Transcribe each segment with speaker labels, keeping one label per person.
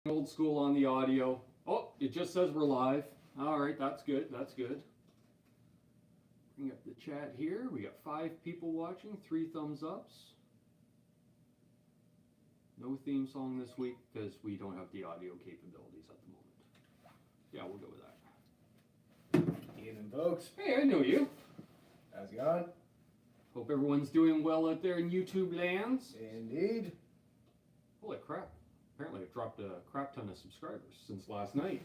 Speaker 1: Old school on the audio. Oh, it just says we're live. All right, that's good. That's good. Bring up the chat here. We got 5 people watching, 3 thumbs ups. No theme song this week because we don't have the audio capabilities at the moment. Yeah, we'll go with that.
Speaker 2: Evening, folks.
Speaker 1: Hey, I know you.
Speaker 2: How's it going?
Speaker 1: Hope everyone's doing well out there in YouTube lands.
Speaker 2: Indeed.
Speaker 1: Holy crap. Apparently I've dropped a crap ton of subscribers since last night.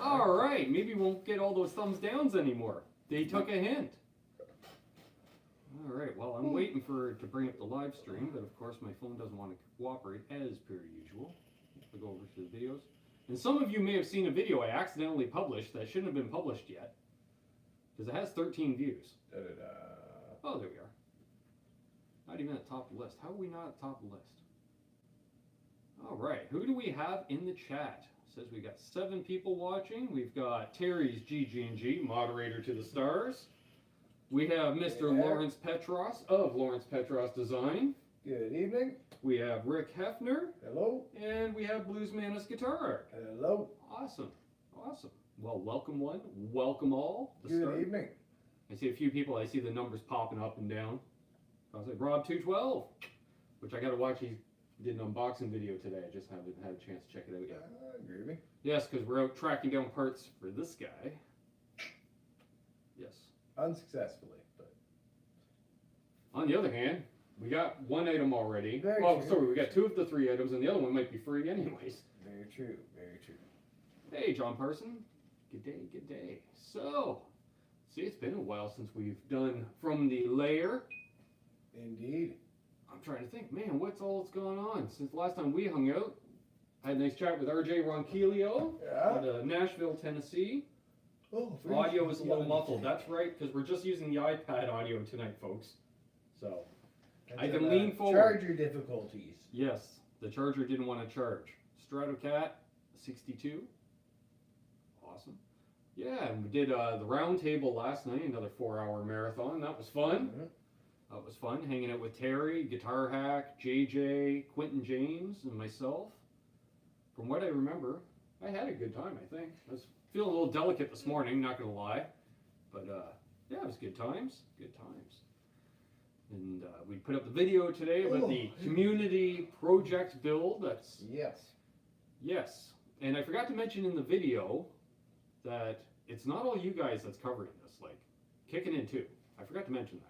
Speaker 2: All
Speaker 1: Alright, maybe we won't get all those thumbs downs anymore. They took a hint. Alright, well I'm waiting for it to bring up the live stream, but of course my phone doesn't want to cooperate as per usual. I'll go over to the videos. And some of you may have seen a video I accidentally published that shouldn't have been published yet. Because it has 13 views. Oh, there we are. Not even at the top of the list. How are we not at the top of the list? All right, who do we have in the chat? It says we got 7 people watching. We've got Terry's GG&G, moderator to the stars. We have Mr. Lawrence Petross of Lawrence Petross Design.
Speaker 2: Good evening.
Speaker 1: We have Rick Hefner.
Speaker 2: Hello.
Speaker 1: And we have Blues Manus Guitar Art.
Speaker 2: Hello.
Speaker 1: Awesome, awesome. Well, welcome one, welcome all.
Speaker 2: Good evening.
Speaker 1: I see a few people, I see the numbers popping up and down. I was like, Rob212, which I got to watch. He did an unboxing video today. I just haven't had a chance to check it out yet.
Speaker 2: Groovy.
Speaker 1: Yes, because we're out tracking down parts for this guy. Yes.
Speaker 2: Unsuccessfully, but.
Speaker 1: On the other hand, we got 1 item already.
Speaker 2: Very
Speaker 1: well,
Speaker 2: true.
Speaker 1: sorry, we got 2 of the 3 items, and the other one might be free anyways.
Speaker 2: Very true, very true.
Speaker 1: Hey, John Parson. Good day, good day. So, see, it's been a while since we've done From the Lair.
Speaker 2: Indeed.
Speaker 1: I'm trying to think, man, what's going on? Since the last time we hung out, I had a nice chat with RJ Ronquillo out of Nashville, Tennessee.
Speaker 2: Oh,
Speaker 1: Audio is a little muffled. That's right, because we're just using the iPad audio tonight, folks. So, I can lean forward.
Speaker 2: Charger difficulties.
Speaker 1: Yes, the charger didn't want to charge. Stratocat 62. Awesome. Yeah, and we did the round table last night, another 4-hour marathon. That was fun.
Speaker 2: Mm-hmm.
Speaker 1: That was fun, hanging out with Terry, Guitar Hack, JJ, Quentin James, and myself. From what I remember, I had a good time, I think. I was feeling a little delicate this morning, not going to lie. But, yeah, it was good times. Good times. And we put up the video today about the community project build. That's
Speaker 2: Yes.
Speaker 1: Yes. And I forgot to mention in the video that it's not all you guys that's covering this, like, kicking in too. I forgot to mention that.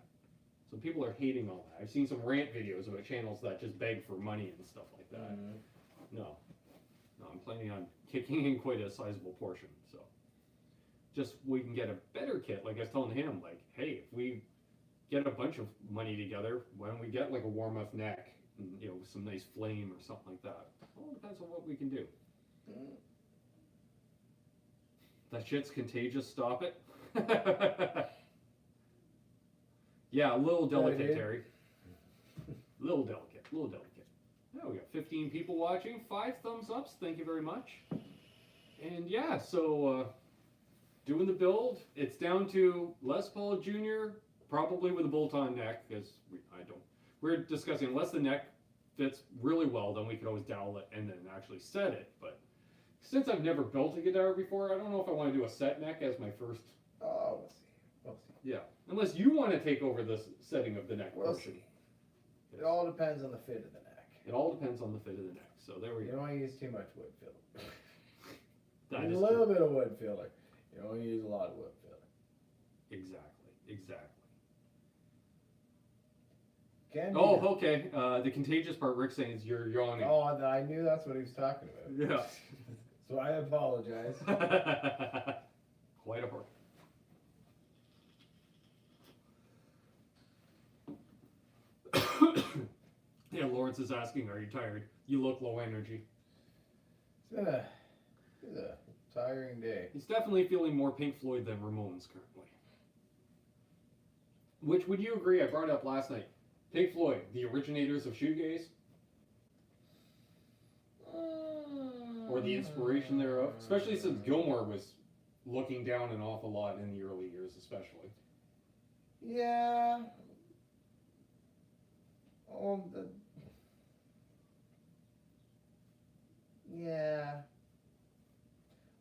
Speaker 1: Some people are hating all that. I've seen some rant videos about channels that just beg for money and stuff like that. No, I'm planning on kicking in quite a sizable portion. So, just we can get a better kit. Like I was telling him, like, hey, if we get a bunch of money together, why don't we get like a warm-up neck and, you know, some nice flame or something like that? Well, it depends on what we can do. That shit's contagious. Stop it. Yeah, a little delicate, Terry. Little delicate, little delicate. Yeah, we got 15 people watching, 5 thumbs ups. Thank you very much. And yeah, so doing the build. It's down to Les Paul Jr. probably with a bolt-on neck, because we're discussing unless the neck fits really well, then we could always dowel it and then actually set it. But since I've never built a guitar before, I don't know if I want to do a set neck as my first.
Speaker 2: Oh, we'll see. We'll see.
Speaker 1: Yeah, unless you want to take over the setting of the neck portion.
Speaker 2: It all depends on the fit of the neck.
Speaker 1: It all depends on the fit of the neck. So there we
Speaker 2: You
Speaker 1: go.
Speaker 2: don't want to use too much wood filler.
Speaker 1: That
Speaker 2: Use
Speaker 1: is
Speaker 2: a little
Speaker 1: true.
Speaker 2: bit of wood filler. You don't want to use a lot of wood filler.
Speaker 1: Exactly, exactly.
Speaker 2: Can
Speaker 1: Oh,
Speaker 2: you?
Speaker 1: okay. The contagious part, Rick saying, is you're yawning.
Speaker 2: Oh, I knew that's what he was talking about.
Speaker 1: Yeah.
Speaker 2: So I apologize.
Speaker 1: Quite a part. Yeah, Lawrence is asking, are you tired? You look low energy.
Speaker 2: It's been a tiring day.
Speaker 1: He's definitely feeling more Pink Floyd than Ramones currently. Which, would you agree, I brought it up last night, Pink Floyd, the originators of shoegaze? Or the inspiration thereof? Especially since Gilmour was looking down an awful lot in the early years, especially.
Speaker 2: Yeah. Yeah.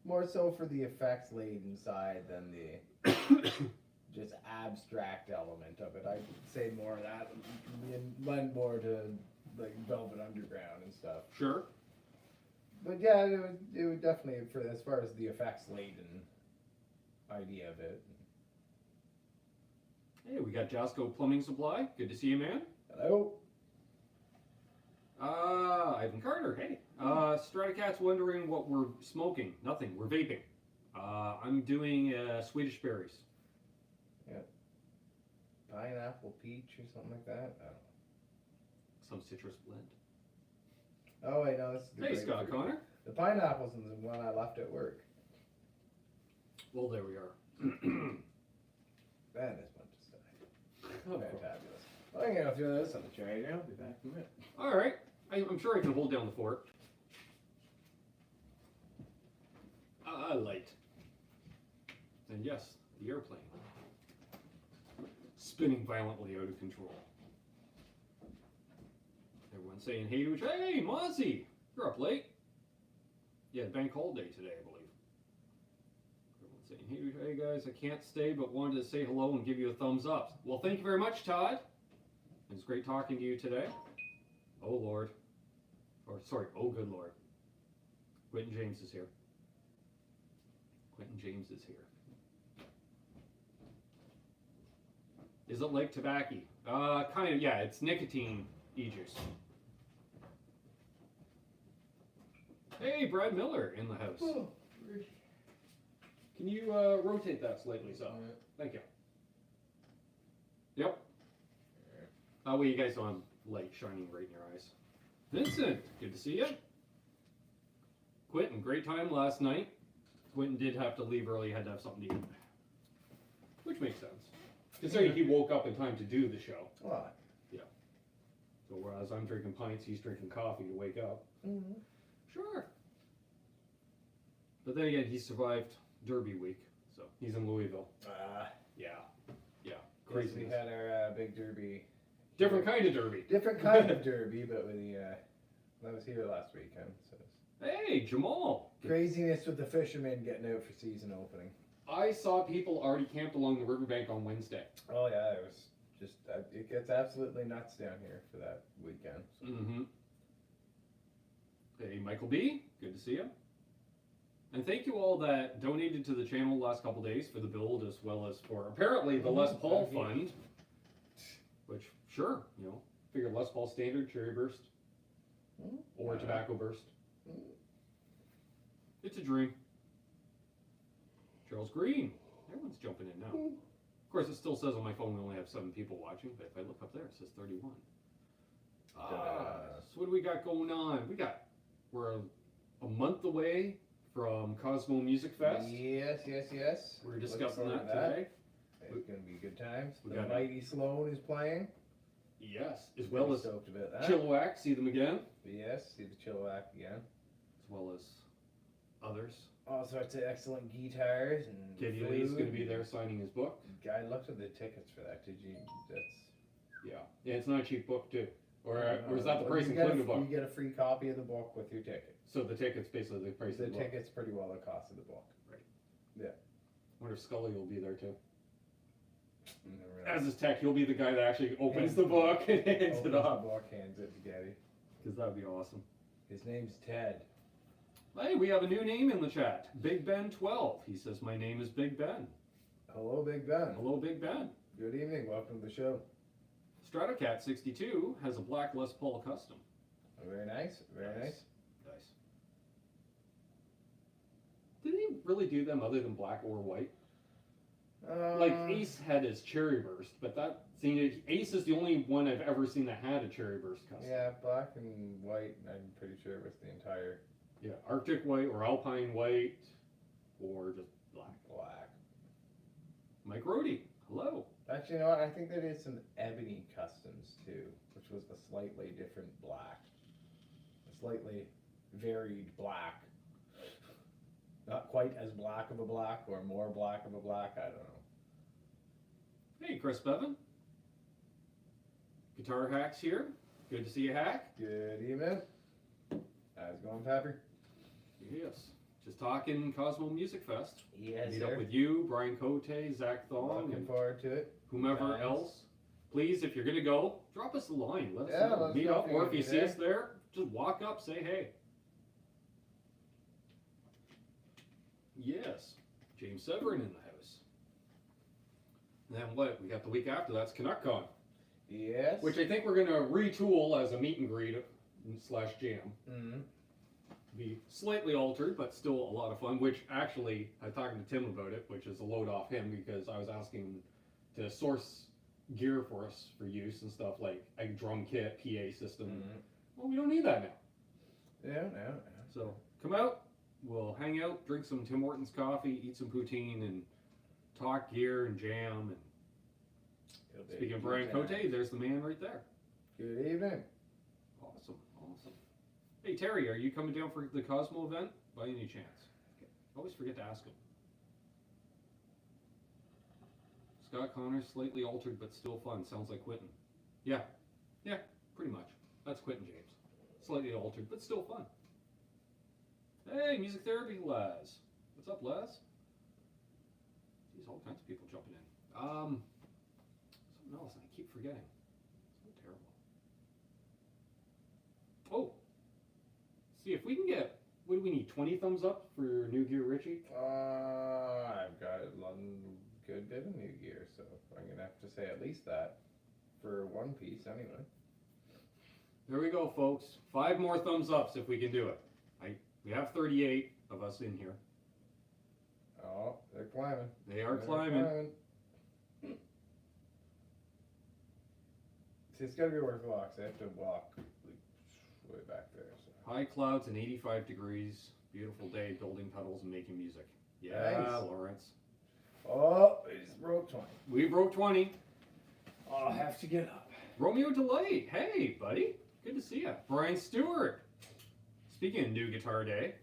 Speaker 2: More so for the effects laden side than the just abstract element of it. I'd say more of that and lend more to like Velvet Underground and stuff.
Speaker 1: Sure.
Speaker 2: But yeah, it would definitely, for as far as the effects laden idea of it.
Speaker 1: Hey, we got Jasco Plumbing Supply. Good to see you, man.
Speaker 2: Hello.
Speaker 1: Ivan Carter, hey. Stratocat's wondering what we're smoking. Nothing, we're vaping. I'm doing Swedish berries.
Speaker 2: Yep. Pineapple peach or something like that. I don't know.
Speaker 1: Some citrus blend.
Speaker 2: Oh wait, no, this is the
Speaker 1: Hey, Scott
Speaker 2: grapefruit.
Speaker 1: Connor.
Speaker 2: The pineapple's in the one I left at work.
Speaker 1: Well, there we are.
Speaker 2: Man, this bunch of stuff.
Speaker 1: Oh,
Speaker 2: Fantabulous. Well, I'm gonna throw this on the tray here. I'll be back in a minute.
Speaker 1: all right. I'm sure I can hold down the fort. Light. And yes, the airplane. Spinning violently out of control. Everyone's saying hey to each other. Hey, Mozzie! You're up late. Yeah, bank holiday today, I believe. Everyone's saying hey to each other. Hey guys, I can't stay, but wanted to say hello and give you a thumbs up. Well, thank you very much, Todd. It was great talking to you today. Oh, Lord. Or, sorry, oh, good Lord. Quentin James is here. Quentin James is here. Is it like tobacco? Kind of, yeah, it's nicotine e-juice. Hey, Brad Miller in the house.
Speaker 2: Oh.
Speaker 1: Can you rotate that slightly, so? Thank you. Yep. That way you guys don't have light shining right in your eyes. Vincent, good to see you. Quentin, great time last night. Quentin did have to leave early, had to have something to eat. Which makes sense. Considering he woke up in time to do the show.
Speaker 2: What?
Speaker 1: Yeah. So whereas I'm drinking pints, he's drinking coffee to wake up.
Speaker 2: Mm-hmm.
Speaker 1: Sure. But then again, he survived Derby week, so he's in Louisville. Yeah. Yeah.
Speaker 2: Crazy.
Speaker 1: Crazy.
Speaker 2: We had our big derby.
Speaker 1: Different kind of Derby.
Speaker 2: Different kind of derby, but with the that was here last weekend. So
Speaker 1: Hey, Jamal.
Speaker 2: craziness with the fishermen getting out for season opening.
Speaker 1: I saw people already camped along the riverbank on Wednesday.
Speaker 2: Oh yeah, it was just it gets absolutely nuts down here for that weekend. So.
Speaker 1: Mm-hmm. Hey, Michael B. Good to see you. And thank you all that donated to the channel the last couple days for the build, as well as for apparently the Les Paul Fund. Which, sure, you know, figure Les Paul Standard, Cherry Burst, or Tobacco Burst. It's a dream. Charles Green. Everyone's jumping in now. Of course, it still says on my phone we only have 7 people watching, but if I look up there, it says 31. So what do we got going on? We're a month away from Cosmo Music Fest.
Speaker 2: Yes.
Speaker 1: We're
Speaker 2: Looking
Speaker 1: discussing
Speaker 2: forward
Speaker 1: that
Speaker 2: to
Speaker 1: today.
Speaker 2: It's gonna be good times.
Speaker 1: We
Speaker 2: The
Speaker 1: got it.
Speaker 2: Mighty Sloan is playing.
Speaker 1: Yes, as well
Speaker 2: Pretty
Speaker 1: as
Speaker 2: stoked about that.
Speaker 1: Chilliwack, see them again,
Speaker 2: Yes, see the Chilliwack again.
Speaker 1: as well as others.
Speaker 2: All sorts of excellent guitars and
Speaker 1: Geddy Lee's
Speaker 2: food.
Speaker 1: going to be there signing his book.
Speaker 2: I looked at the tickets for that. Did you? That's.
Speaker 1: Yeah, it's not a cheap book too. Or is that the price
Speaker 2: you
Speaker 1: including the
Speaker 2: get a,
Speaker 1: book?
Speaker 2: You get a free copy of the book with your ticket.
Speaker 1: So the ticket's basically the price
Speaker 2: The
Speaker 1: of the book.
Speaker 2: ticket's pretty well the cost of the book.
Speaker 1: I wonder if Scully will be there too.
Speaker 2: Never
Speaker 1: As
Speaker 2: know.
Speaker 1: his tech, he'll be the guy that actually opens the book and hands
Speaker 2: Opens
Speaker 1: it
Speaker 2: the
Speaker 1: off.
Speaker 2: book, hands it to Geddy.
Speaker 1: Because that would be awesome.
Speaker 2: His name's Ted.
Speaker 1: Hey, we have a new name in the chat. Big Ben 12. He says, my name is Big Ben.
Speaker 2: Hello, Big Ben.
Speaker 1: Hello, Big Ben.
Speaker 2: Good evening. Welcome to the show.
Speaker 1: Stratocat 62 has a black Les Paul Custom.
Speaker 2: Very nice. Very nice.
Speaker 1: Nice. Did he really do them other than black or white? Like Ace had his Cherry Burst, but Ace is the only one I've ever seen that had a Cherry Burst custom.
Speaker 2: Yeah, black and white. I'm pretty sure it was the entire
Speaker 1: Yeah, Arctic white or Alpine white or just black.
Speaker 2: black.
Speaker 1: Mike Rohde, hello.
Speaker 2: Actually, you know what? I think they did some ebony customs too, which was a slightly different black, a slightly varied black. Not quite as black of a black or more black of a black. I don't know.
Speaker 1: Hey, Chris Bevan. Guitar Hacks here. Good to see you, Hack.
Speaker 2: Good evening. How's it going, Pepper?
Speaker 1: Yes. Just talking Cosmo Music Fest.
Speaker 2: Yes,
Speaker 1: Meet
Speaker 2: sir.
Speaker 1: up with you, Brian Cote, Zach Thong,
Speaker 2: Looking
Speaker 1: and
Speaker 2: forward to it.
Speaker 1: whomever
Speaker 2: Nice.
Speaker 1: else. Please, if you're going to go, drop us a line. Let us
Speaker 2: Yeah,
Speaker 1: know.
Speaker 2: let us
Speaker 1: Meet
Speaker 2: know
Speaker 1: up,
Speaker 2: if you're
Speaker 1: or if
Speaker 2: gonna
Speaker 1: you
Speaker 2: be
Speaker 1: see
Speaker 2: there.
Speaker 1: us there, just walk up, say hey. Yes. James Severin in the house. And then what? We got the week after, that's CanuckCon.
Speaker 2: Yes.
Speaker 1: Which I think we're going to retool as a meet and greet slash jam.
Speaker 2: Mm-hmm.
Speaker 1: Be slightly altered, but still a lot of fun. Which actually, I was talking to Tim about it, which is a load off him because I was asking him to source gear for us for use and stuff like a drum kit, PA system.
Speaker 2: Mm-hmm.
Speaker 1: Well, we don't need that now.
Speaker 2: Yeah, no.
Speaker 1: So come out, we'll hang out, drink some Tim Hortons coffee, eat some poutine, and talk gear and jam. And speaking of Brian Cote, there's the man right there.
Speaker 2: Good evening.
Speaker 1: Awesome, awesome. Hey Terry, are you coming down for the Cosmo event by any chance? Always forget to ask him. Scott Connors, slightly altered but still fun. Sounds like Quentin. Yeah, pretty much. That's Quentin James. Slightly altered but still fun. Hey, music therapy Les. What's up, Les? There's all kinds of people jumping in. Something else, and I keep forgetting. So terrible. Oh, see if we can get. What do we need? 20 thumbs up for New Gear Richie?
Speaker 2: I've got one good bit of new gear, so I'm gonna have to say at least that for one piece anyway.
Speaker 1: There we go, folks. 5 more thumbs ups if we can do it. We have 38 of us in here.
Speaker 2: Oh, they're climbing.
Speaker 1: They are climbing.
Speaker 2: See, it's gotta be worth walks. I have to walk like, way back there. So.
Speaker 1: High clouds and 85 degrees. Beautiful day, building pedals and making music. Yeah,
Speaker 2: Nice.
Speaker 1: Lawrence.
Speaker 2: Oh, we just broke 20.
Speaker 1: We broke 20.
Speaker 2: I'll have to get up.
Speaker 1: Romeo Delight. Hey, buddy. Good to see you. Brian Stewart. Speaking of new guitar day.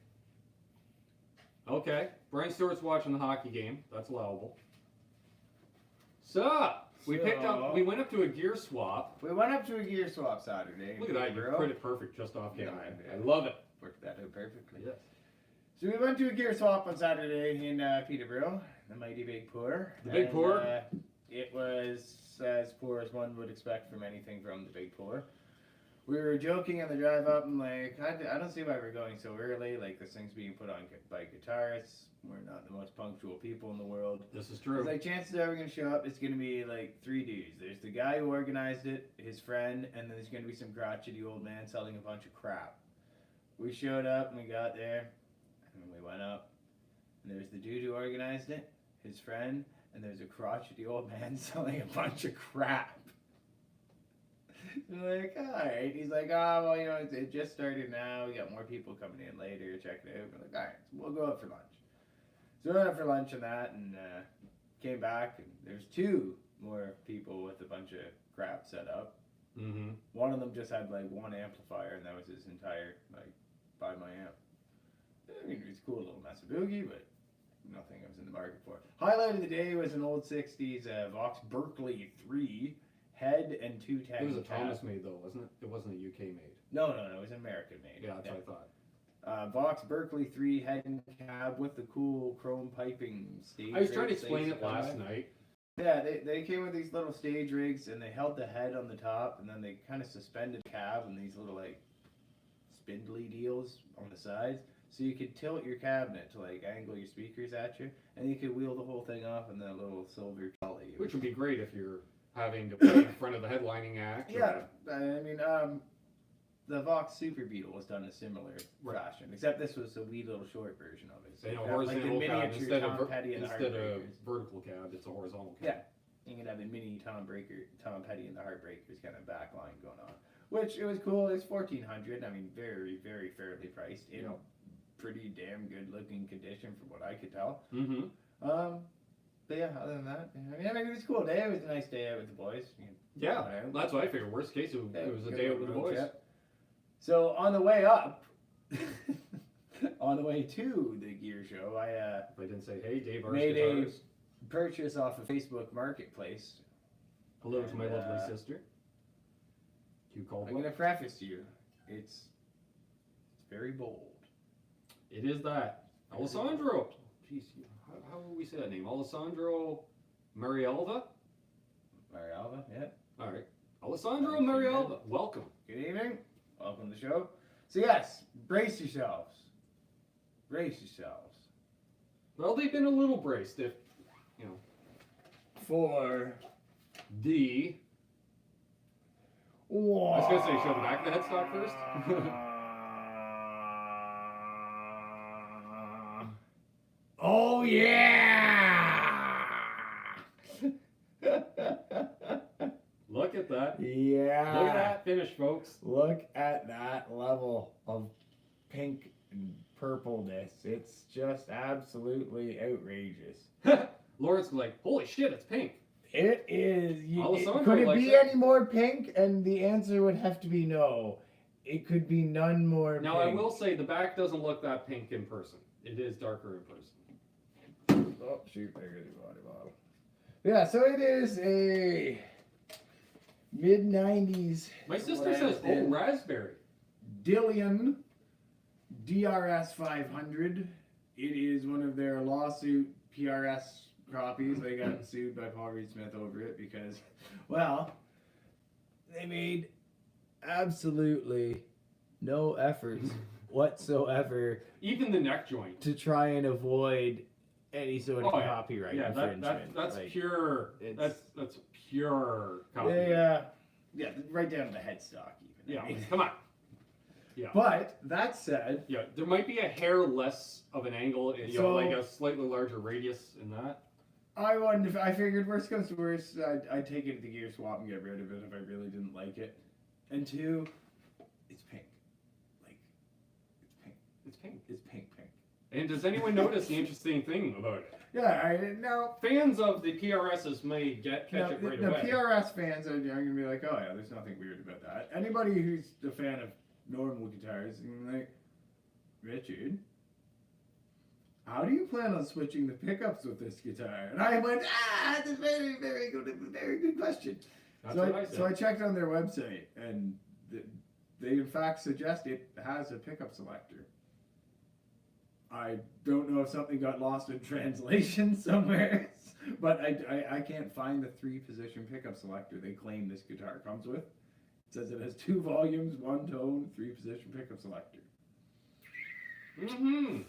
Speaker 1: Okay. Brian Stewart's watching the hockey game. That's allowable. Sup? We went up to a gear swap.
Speaker 2: We went up to a gear swap Saturday.
Speaker 1: Look at that. You
Speaker 2: bro.
Speaker 1: put it perfect just off camera.
Speaker 2: Yeah,
Speaker 1: I love it.
Speaker 2: Worked that out perfectly.
Speaker 1: Yes.
Speaker 2: So we went to a gear swap on Saturday in Peterborough, the mighty Big Pour.
Speaker 1: The Big Pour?
Speaker 2: It was as poor as one would expect from anything from the Big Pour. We were joking on the drive up and like, I don't see why we're going so early. Like, this thing's being put on by guitarists. We're not the most punctual people in the world.
Speaker 1: This is true.
Speaker 2: It's like, chances are we're going to show up, it's going to be like 3 dudes. There's the guy who organized it, his friend, and then there's going to be some crotchety old man selling a bunch of crap. We showed up and we got there, and then we went up, and there's the dude who organized it, his friend, and there's a crotchety old man selling a bunch of crap. We're like, alright. He's like, well, it just started now. We got more people coming in later. Check it out. We're like, alright, so we'll go out for lunch. So we went out for lunch and that, and came back, and there's 2 more people with a bunch of crap set up.
Speaker 1: Mm-hmm.
Speaker 2: One of them just had like 1 amplifier, and that was his entire, like, buy my amp. I mean, it was a cool little mess of boogie, but nothing I was in the market for. Highlight of the day was an old 60s Vox Berkeley 3 head and 210.
Speaker 1: It was a Thomas made though, wasn't it? It wasn't a UK made.
Speaker 2: No, it was American made.
Speaker 1: Yeah, that's what I thought.
Speaker 2: Vox Berkeley 3 head and cab with the cool chrome piping stage.
Speaker 1: I was trying to
Speaker 2: rigs
Speaker 1: explain
Speaker 2: they
Speaker 1: it last
Speaker 2: supply.
Speaker 1: night.
Speaker 2: Yeah, they came with these little stage rigs, and they held the head on the top, and then they kind of suspended the cab in these little like spindly deals on the sides, so you could tilt your cabinet to like angle your speakers at you, and you could wheel the whole thing off in that little silver trolley.
Speaker 1: Which would be great if you're having to play in front of the headlining act.
Speaker 2: Yeah, I mean, the Vox Super Beetle was done in a similar fashion, except this was a wee little short version of it. So
Speaker 1: You know,
Speaker 2: you have, like, the
Speaker 1: horizontal cab
Speaker 2: miniature
Speaker 1: instead
Speaker 2: Tom
Speaker 1: of
Speaker 2: Petty and the
Speaker 1: instead of
Speaker 2: Heartbreakers.
Speaker 1: vertical cab, it's a horizontal cab.
Speaker 2: Yeah, you could have a mini Tom Petty and the Heartbreakers kind of backline going on, which it was cool. It's $1,400. I mean, very, very fairly priced in pretty damn good looking condition from what I could tell.
Speaker 1: Mm-hmm.
Speaker 2: But yeah, other than that, I mean, it was a cool day. It was a nice day out with the boys.
Speaker 1: Yeah, that's what I figured. Worst case, it was a day out with the boys.
Speaker 2: Trip. So on the way up, on the way to the gear show,
Speaker 1: If I didn't say, hey, Dave Arts
Speaker 2: made
Speaker 1: Guitars.
Speaker 2: a purchase off of Facebook Marketplace.
Speaker 1: Hello to my
Speaker 2: and,
Speaker 1: lovely sister. Q
Speaker 2: I'm
Speaker 1: Caldwell.
Speaker 2: going to preface you, it's very bold.
Speaker 1: It is that. Alessandro. Jeez, how would we say that name? Alessandro Marialva?
Speaker 2: Marialva, yeah.
Speaker 1: All right. Alessandro Marialva, welcome.
Speaker 2: Good evening. Welcome to the show. So yes, brace yourselves. Brace yourselves.
Speaker 1: Well, they've been a little braced if, you know.
Speaker 2: For
Speaker 1: the...
Speaker 2: What?
Speaker 1: I was going to say, show the back of the headstock first.
Speaker 2: Oh, yeah!
Speaker 1: Look at that.
Speaker 2: Yeah.
Speaker 1: Look at that finish, folks.
Speaker 2: Look at that level of pink and purpleness. It's just absolutely outrageous.
Speaker 1: Lawrence was like, holy shit, it's pink.
Speaker 2: It is.
Speaker 1: Alessandro
Speaker 2: Could it
Speaker 1: likes
Speaker 2: be
Speaker 1: it.
Speaker 2: any more pink? And the answer would have to be no. It could be none more
Speaker 1: Now,
Speaker 2: pink.
Speaker 1: I will say the back doesn't look that pink in person. It is darker in person.
Speaker 2: Oh, shoot, there goes the water bottle. Yeah, so it is a mid-90s.
Speaker 1: My sister says, oh, raspberry.
Speaker 2: Dillion DRS 500. It is one of their lawsuit PRS copies. They got sued by Paul Reed Smith over it because, well, they made absolutely no efforts whatsoever
Speaker 1: Even the neck joint.
Speaker 2: to try and avoid any sort of
Speaker 1: Oh, yeah.
Speaker 2: copyright
Speaker 1: Yeah,
Speaker 2: infringement.
Speaker 1: that's
Speaker 2: Like,
Speaker 1: pure.
Speaker 2: it's-
Speaker 1: That's pure copy.
Speaker 2: yeah, right down to the headstock even.
Speaker 1: Yeah,
Speaker 2: I mean.
Speaker 1: come on. Yeah.
Speaker 2: But that said,
Speaker 1: Yeah, there might be a hair less of an angle, like a slightly larger radius in that.
Speaker 2: I figured worst comes to worst, I'd take it to the gear swap and get rid of it if I really didn't like it. And two, it's pink. Like, it's pink.
Speaker 1: It's pink.
Speaker 2: It's pink.
Speaker 1: And does anyone notice the interesting thing about it?
Speaker 2: Yeah, now
Speaker 1: Fans of the PRSs may catch it right
Speaker 2: the
Speaker 1: away.
Speaker 2: PRS fans are going to be like, oh yeah, there's nothing weird about that. Anybody who's a fan of normal guitars is gonna be like, Richard, how do you plan on switching the pickups with this guitar? And I went, that's a very, very good question.
Speaker 1: That's what I said.
Speaker 2: So I checked on their website, and they in fact suggest it has a pickup selector. I don't know if something got lost in translation somewhere, but I can't find the 3-position pickup selector they claim this guitar comes with. It says it has 2 volumes, 1 tone, 3-position pickup selector.
Speaker 1: Mm-hmm.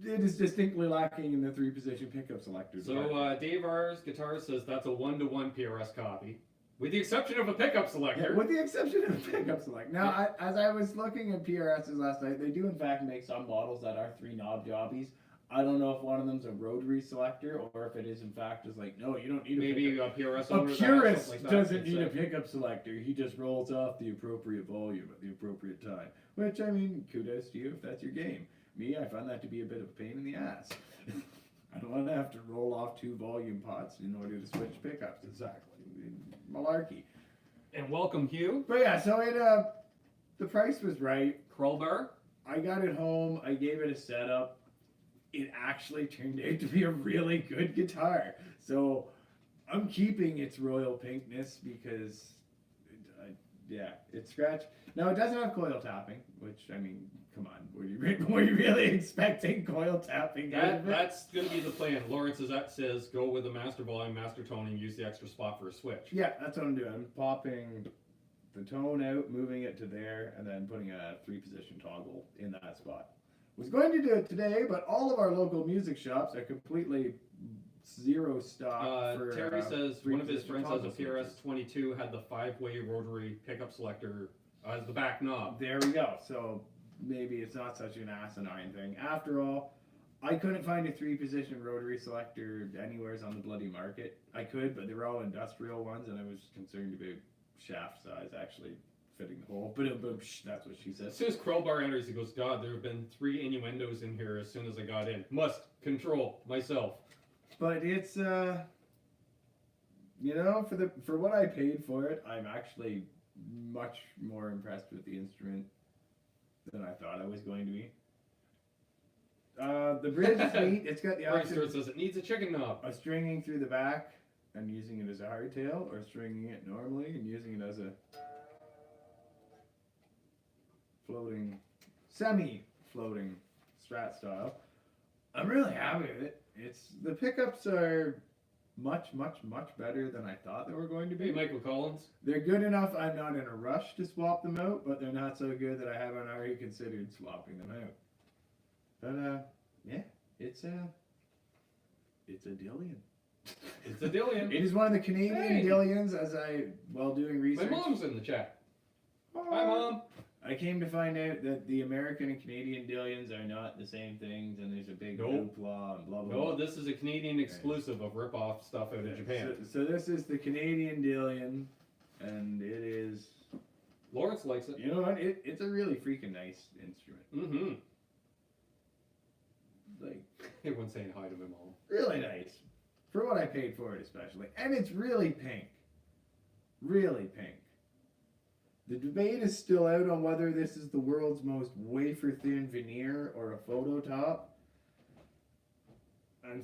Speaker 2: It is distinctly lacking in the 3-position pickup selector.
Speaker 1: So Dave R's Guitar says that's a 1-to-1 PRS copy, with the exception of a pickup selector.
Speaker 2: Yeah, with the exception of the pickup select. Now, as I was looking at PRSs last night, they do in fact make some models that are 3-knob jobbies. I don't know if one of them's a rotary selector or if it is in fact just like, no, you don't need a
Speaker 1: Maybe
Speaker 2: pickup.
Speaker 1: a PRS
Speaker 2: A
Speaker 1: owner that has
Speaker 2: purist
Speaker 1: something like that.
Speaker 2: doesn't need a pickup selector. He just rolls off the appropriate volume at the appropriate time. Which, I mean, kudos to you if that's your game. Me, I find that to be a bit of a pain in the ass. I don't want to have to roll off 2 volume pots in order to switch pickups.
Speaker 1: Exactly.
Speaker 2: Malarkey.
Speaker 1: And welcome, Hugh.
Speaker 2: But yeah, so the price was right.
Speaker 1: Krellbar.
Speaker 2: I got it home. I gave it a setup. It actually turned out to be a really good guitar. So I'm keeping its royal pinkness because, it's scratch. Now it doesn't have coil tapping, which I mean, come on, were you really expecting coil tapping?
Speaker 1: That's going to be the plan. Lawrence says go with the master volume, master tone, and use the extra spot for a switch.
Speaker 2: Yeah, that's what I'm doing. I'm popping the tone out, moving it to there, and then putting a 3-position toggle in that spot. Was going to do it today, but all of our local music shops are completely zero stock for
Speaker 1: Terry says one of his
Speaker 2: 3-position
Speaker 1: friends has a
Speaker 2: toggle switches.
Speaker 1: PRS-22, had the 5-way rotary pickup selector as the back knob.
Speaker 2: There we go. So maybe it's not such an asinine thing. After all, I couldn't find a 3-position rotary selector anywhere on the bloody market. I could, but they were all industrial ones, and I was concerned about shaft size actually fitting the hole. But that's what she said.
Speaker 1: As soon as Krellbar enters, he goes, God, there have been 3 innuendos in here as soon as I got in. Must control myself.
Speaker 2: But it's for what I paid for it, I'm actually much more impressed with the instrument than I thought I was going to be. The bridge is neat. It's got the option
Speaker 1: Stewart says it needs a chicken knob.
Speaker 2: of stringing through the back and using it as a hardtail, or stringing it normally and using it as a floating,
Speaker 3: floating Strat style. I'm really happy with it. The pickups are much better than I thought they were going to be.
Speaker 1: Hey, Michael Collins.
Speaker 3: They're good enough. I'm not in a rush to swap them out, but they're not so good that I haven't already considered swapping them out. But yeah, it's a Dillion.
Speaker 1: It's a Dillion.
Speaker 3: It is one of the Canadian Dillions, as while doing research.
Speaker 1: My mom's in the chat. Hi, Mom.
Speaker 3: I came to find out that the American and Canadian Dillions are not the same things, and there's a big hoopla and blah blah.
Speaker 1: No,
Speaker 3: blah.
Speaker 1: this is a Canadian exclusive of rip-off stuff out of Japan.
Speaker 3: So this is the Canadian Dillion, and it is.
Speaker 1: Lawrence likes it.
Speaker 3: You know what? It's a really freaking nice instrument.
Speaker 1: Mm-hmm.
Speaker 3: Like
Speaker 1: Everyone's saying hi to my mom.
Speaker 3: really nice for what I paid for it, especially, and it's really pink. Really pink. The debate is still out on whether this is the world's most wafer-thin veneer or a photo top. I'm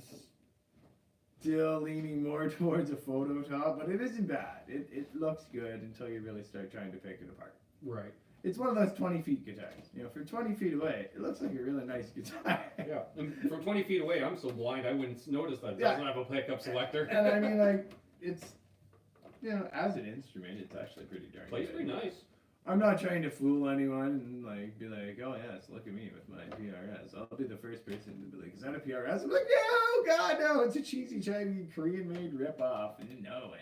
Speaker 3: still leaning more towards a photo top, but it isn't bad. It looks good until you really start trying to pick it apart.
Speaker 1: Right.
Speaker 3: It's one of those 20 feet guitars. You know, for 20 feet away, it looks like a really nice guitar.
Speaker 1: Yeah. And from 20 feet away, I'm so blind I wouldn't notice that it doesn't have a pickup selector.
Speaker 3: And I mean, like, it's, you know, as an instrument, it's actually pretty darn
Speaker 1: Plays
Speaker 3: good.
Speaker 1: pretty nice.
Speaker 3: I'm not trying to fool anyone and like be like, oh yes, look at me with my PRS. I'll be the first person to be like, is that a PRS? I'm like, no, God, no, it's a cheesy Chinese Korean-made rip-off. No,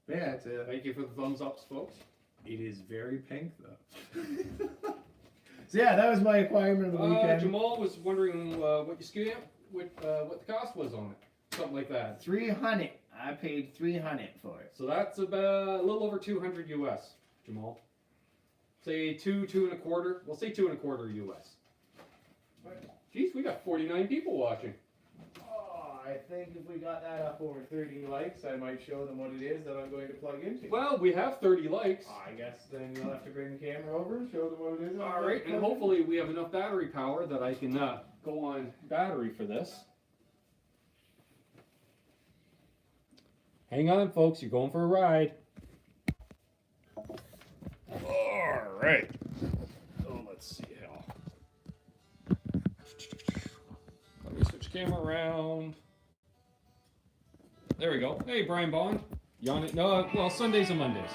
Speaker 3: but yeah, it's a.
Speaker 1: Thank you for the thumbs ups, folks.
Speaker 3: It is very pink though. So yeah, that was my acquirement of the weekend.
Speaker 1: Jamal was wondering what the cost was on it, something like that.
Speaker 3: 300. I paid 300 for it.
Speaker 1: So that's about a little over 200 US. Jamal, say two and a quarter. We'll say 2 1/4 US. Jeez, we got 49 people watching.
Speaker 3: Oh, I think if we got that up over 30 likes, I might show them what it is that I'm going to plug into.
Speaker 1: Well, we have 30 likes.
Speaker 3: I guess then you'll have to bring the camera over and show them what it is.
Speaker 1: All right, and hopefully we have enough battery power that I can go on battery for this. Hang on, folks. You're going for a ride. All right. Oh, let's see how. Let me switch camera around. There we go. Hey, Brian Bond. You on it? No, well, Sundays and Mondays.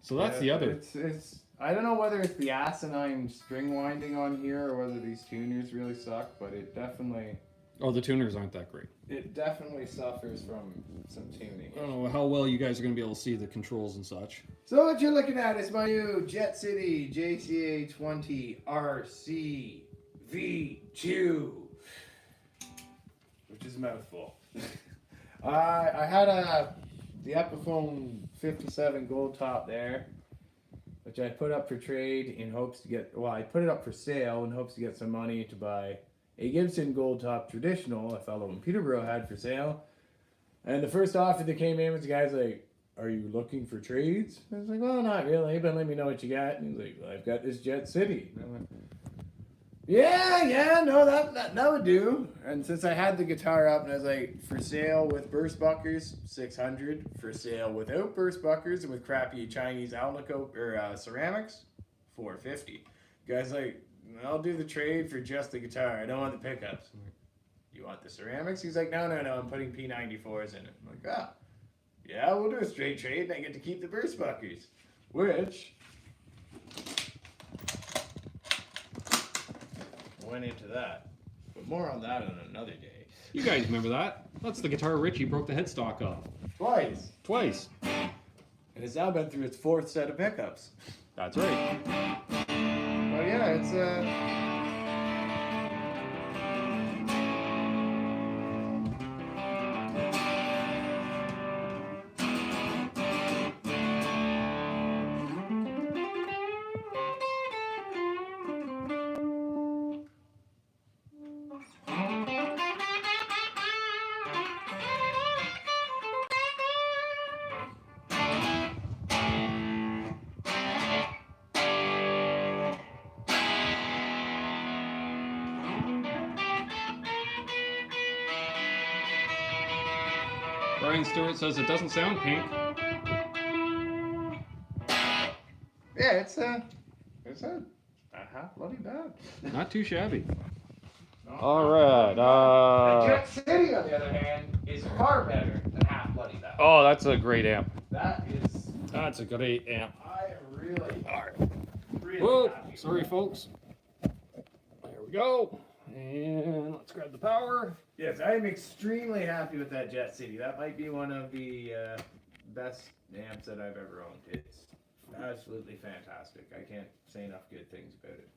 Speaker 1: So that's the other.
Speaker 3: It's. I don't know whether it's the asinine string winding on here or whether these tuners really suck, but it definitely.
Speaker 1: Oh, the tuners aren't that great.
Speaker 3: It definitely suffers from some tuning.
Speaker 1: I don't know how well you guys are going to be able to see the controls and such.
Speaker 3: So what you're looking at is my new Jet City JCA 20 RC V2, which is a mouthful. I had the Epiphone 57 gold top there, which I put up for trade in hopes to get. Well, I put it up for sale in hopes to get some money to buy a Gibson Gold Top Traditional a fellow in Peterborough had for sale. And the first offer that came in was the guy's like, are you looking for trades? I was like, well, not really, but let me know what you got. And he's like, well, I've got this Jet City. And I'm like, no, that would do. And since I had the guitar up and I was like, for sale with burst buckers, 600. For sale without burst buckers and with crappy Chinese Alnico or ceramics, 450. Guy's like, I'll do the trade for just the guitar. I don't want the pickups. I'm like, you want the ceramics? He's like, no, I'm putting P94s in it. I'm like, ah, yeah, we'll do a straight trade and I get to keep the burst buckers. Which went into that. But more on that on another day.
Speaker 1: You guys remember that? That's the guitar Richie broke the headstock of.
Speaker 3: Twice. And it's now been through its 4th set of pickups.
Speaker 1: That's right.
Speaker 3: Well, yeah, it's
Speaker 1: Brian Stewart says it doesn't sound pink.
Speaker 3: yeah, it's a half bloody bad.
Speaker 1: Not too shabby.
Speaker 3: No,
Speaker 1: All
Speaker 3: half
Speaker 1: right.
Speaker 3: bloody bad. The Jet City, on the other hand, is far better than half bloody bad.
Speaker 1: Oh, that's a great amp.
Speaker 3: That is.
Speaker 1: That's a great amp.
Speaker 3: I really.
Speaker 1: All right.
Speaker 3: Really
Speaker 1: Whoa,
Speaker 3: happy.
Speaker 1: sorry, folks. There we go. And let's grab the power.
Speaker 3: Yes, I am extremely happy with that Jet City. That might be one of the best amps that I've ever owned. It's absolutely fantastic. I can't say enough good things about it.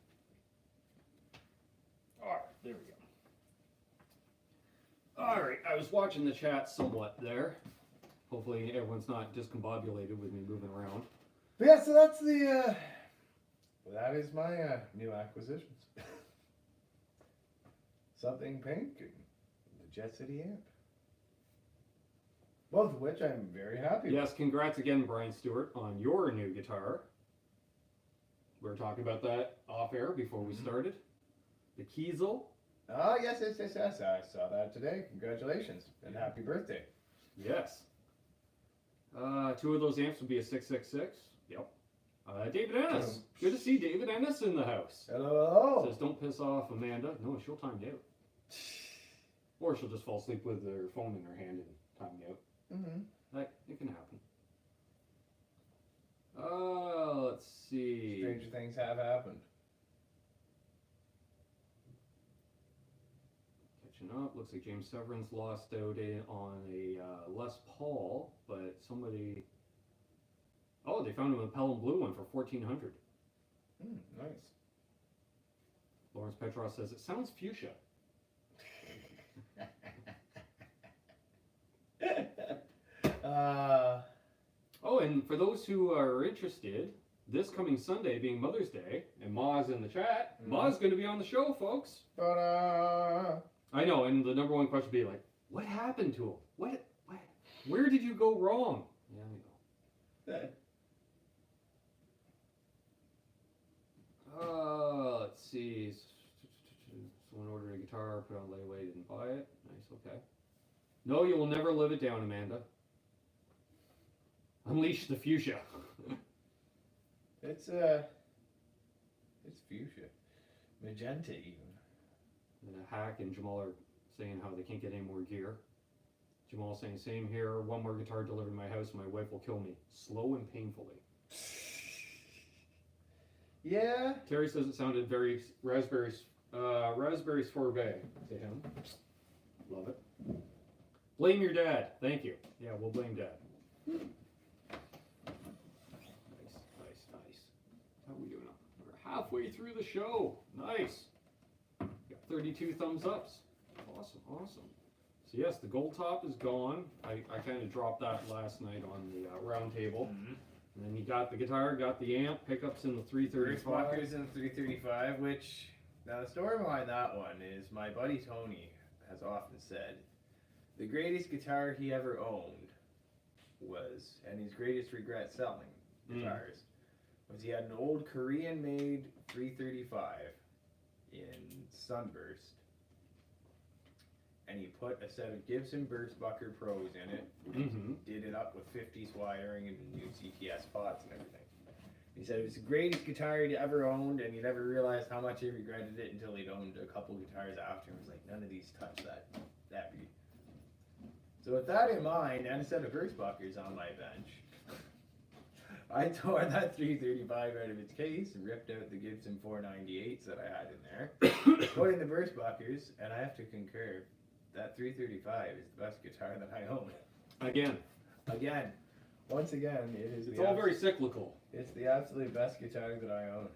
Speaker 1: All right, there we go. All right, I was watching the chat somewhat there. Hopefully everyone's not discombobulated with me moving around.
Speaker 3: But yeah, so that's the. That is my new acquisitions. Something pink and the Jet City amp. Both of which I'm very happy
Speaker 1: Yes, congrats again, Brian Stewart, on your new guitar. We were talking about that off air before we started. The Kiesel.
Speaker 3: with. Oh, yes. I saw that today. Congratulations and happy birthday.
Speaker 1: Yes. Two of those amps would be a 666. Yep. David Ennis. Good to see David Ennis in the house.
Speaker 3: Hello.
Speaker 1: Says, don't piss off Amanda. No, she'll time you out. Or she'll just fall asleep with her phone in her hand and time you out.
Speaker 3: Mm-hmm.
Speaker 1: It can happen. Let's see.
Speaker 3: Stranger things have happened.
Speaker 1: Catching up. Looks like James Severin's lost out on a Les Paul, but somebody. Oh, they found him a Pelham Blue one for $1,400.
Speaker 3: Nice.
Speaker 1: Lawrence Petross says it sounds fuchsia. Oh, and for those who are interested, this coming Sunday being Mother's Day, and Ma's in the chat, Ma's going to be on the show, folks. I know, and the number one question would be like, what happened to him? What? Where did you go wrong? Yeah, I know. Let's see. Someone ordered a guitar, put on layaway, didn't buy it. Nice, okay. No, you will never live it down, Amanda. Unleash the fuchsia.
Speaker 3: It's fuchsia. Magenta even.
Speaker 1: And Hack and Jamal are saying how they can't get any more gear. Jamal saying, same here, one more guitar delivered to my house and my wife will kill me. Slow and painfully.
Speaker 3: Yeah.
Speaker 1: Terry says it sounded very raspberry sorbet to him. Love it. Blame your dad. Thank you. Yeah, we'll blame dad. Nice. How are we doing? We're halfway through the show. Nice. Got 32 thumbs ups. Awesome. So yes, the gold top is gone. I kind of dropped that last night on the round table. And then you got the guitar, got the amp, pickups in the 335.
Speaker 3: Walkers in the 335, which, now the story behind that one is my buddy Tony has often said the greatest guitar he ever owned was, and his greatest regret selling guitars, was he had an old Korean-made 335 in Sunburst, and he put a set of Gibson Birchbucker Pros in it, did it up with 50s wiring and new CTS pots and everything. He said it was the greatest guitar he'd ever owned, and he never realized how much he regretted it until he'd owned a couple guitars after. He was like, none of these touch that beat. So with that in mind, and a set of Birchbuckers on my bench, I tore that 335 out of its case and ripped out the Gibson 498s that I had in there, put in the Birchbuckers, and I have to concur, that 335 is the best guitar that I own.
Speaker 1: Again.
Speaker 3: Once again,
Speaker 1: It's all very cyclical.
Speaker 3: It's the absolute best guitar that I own.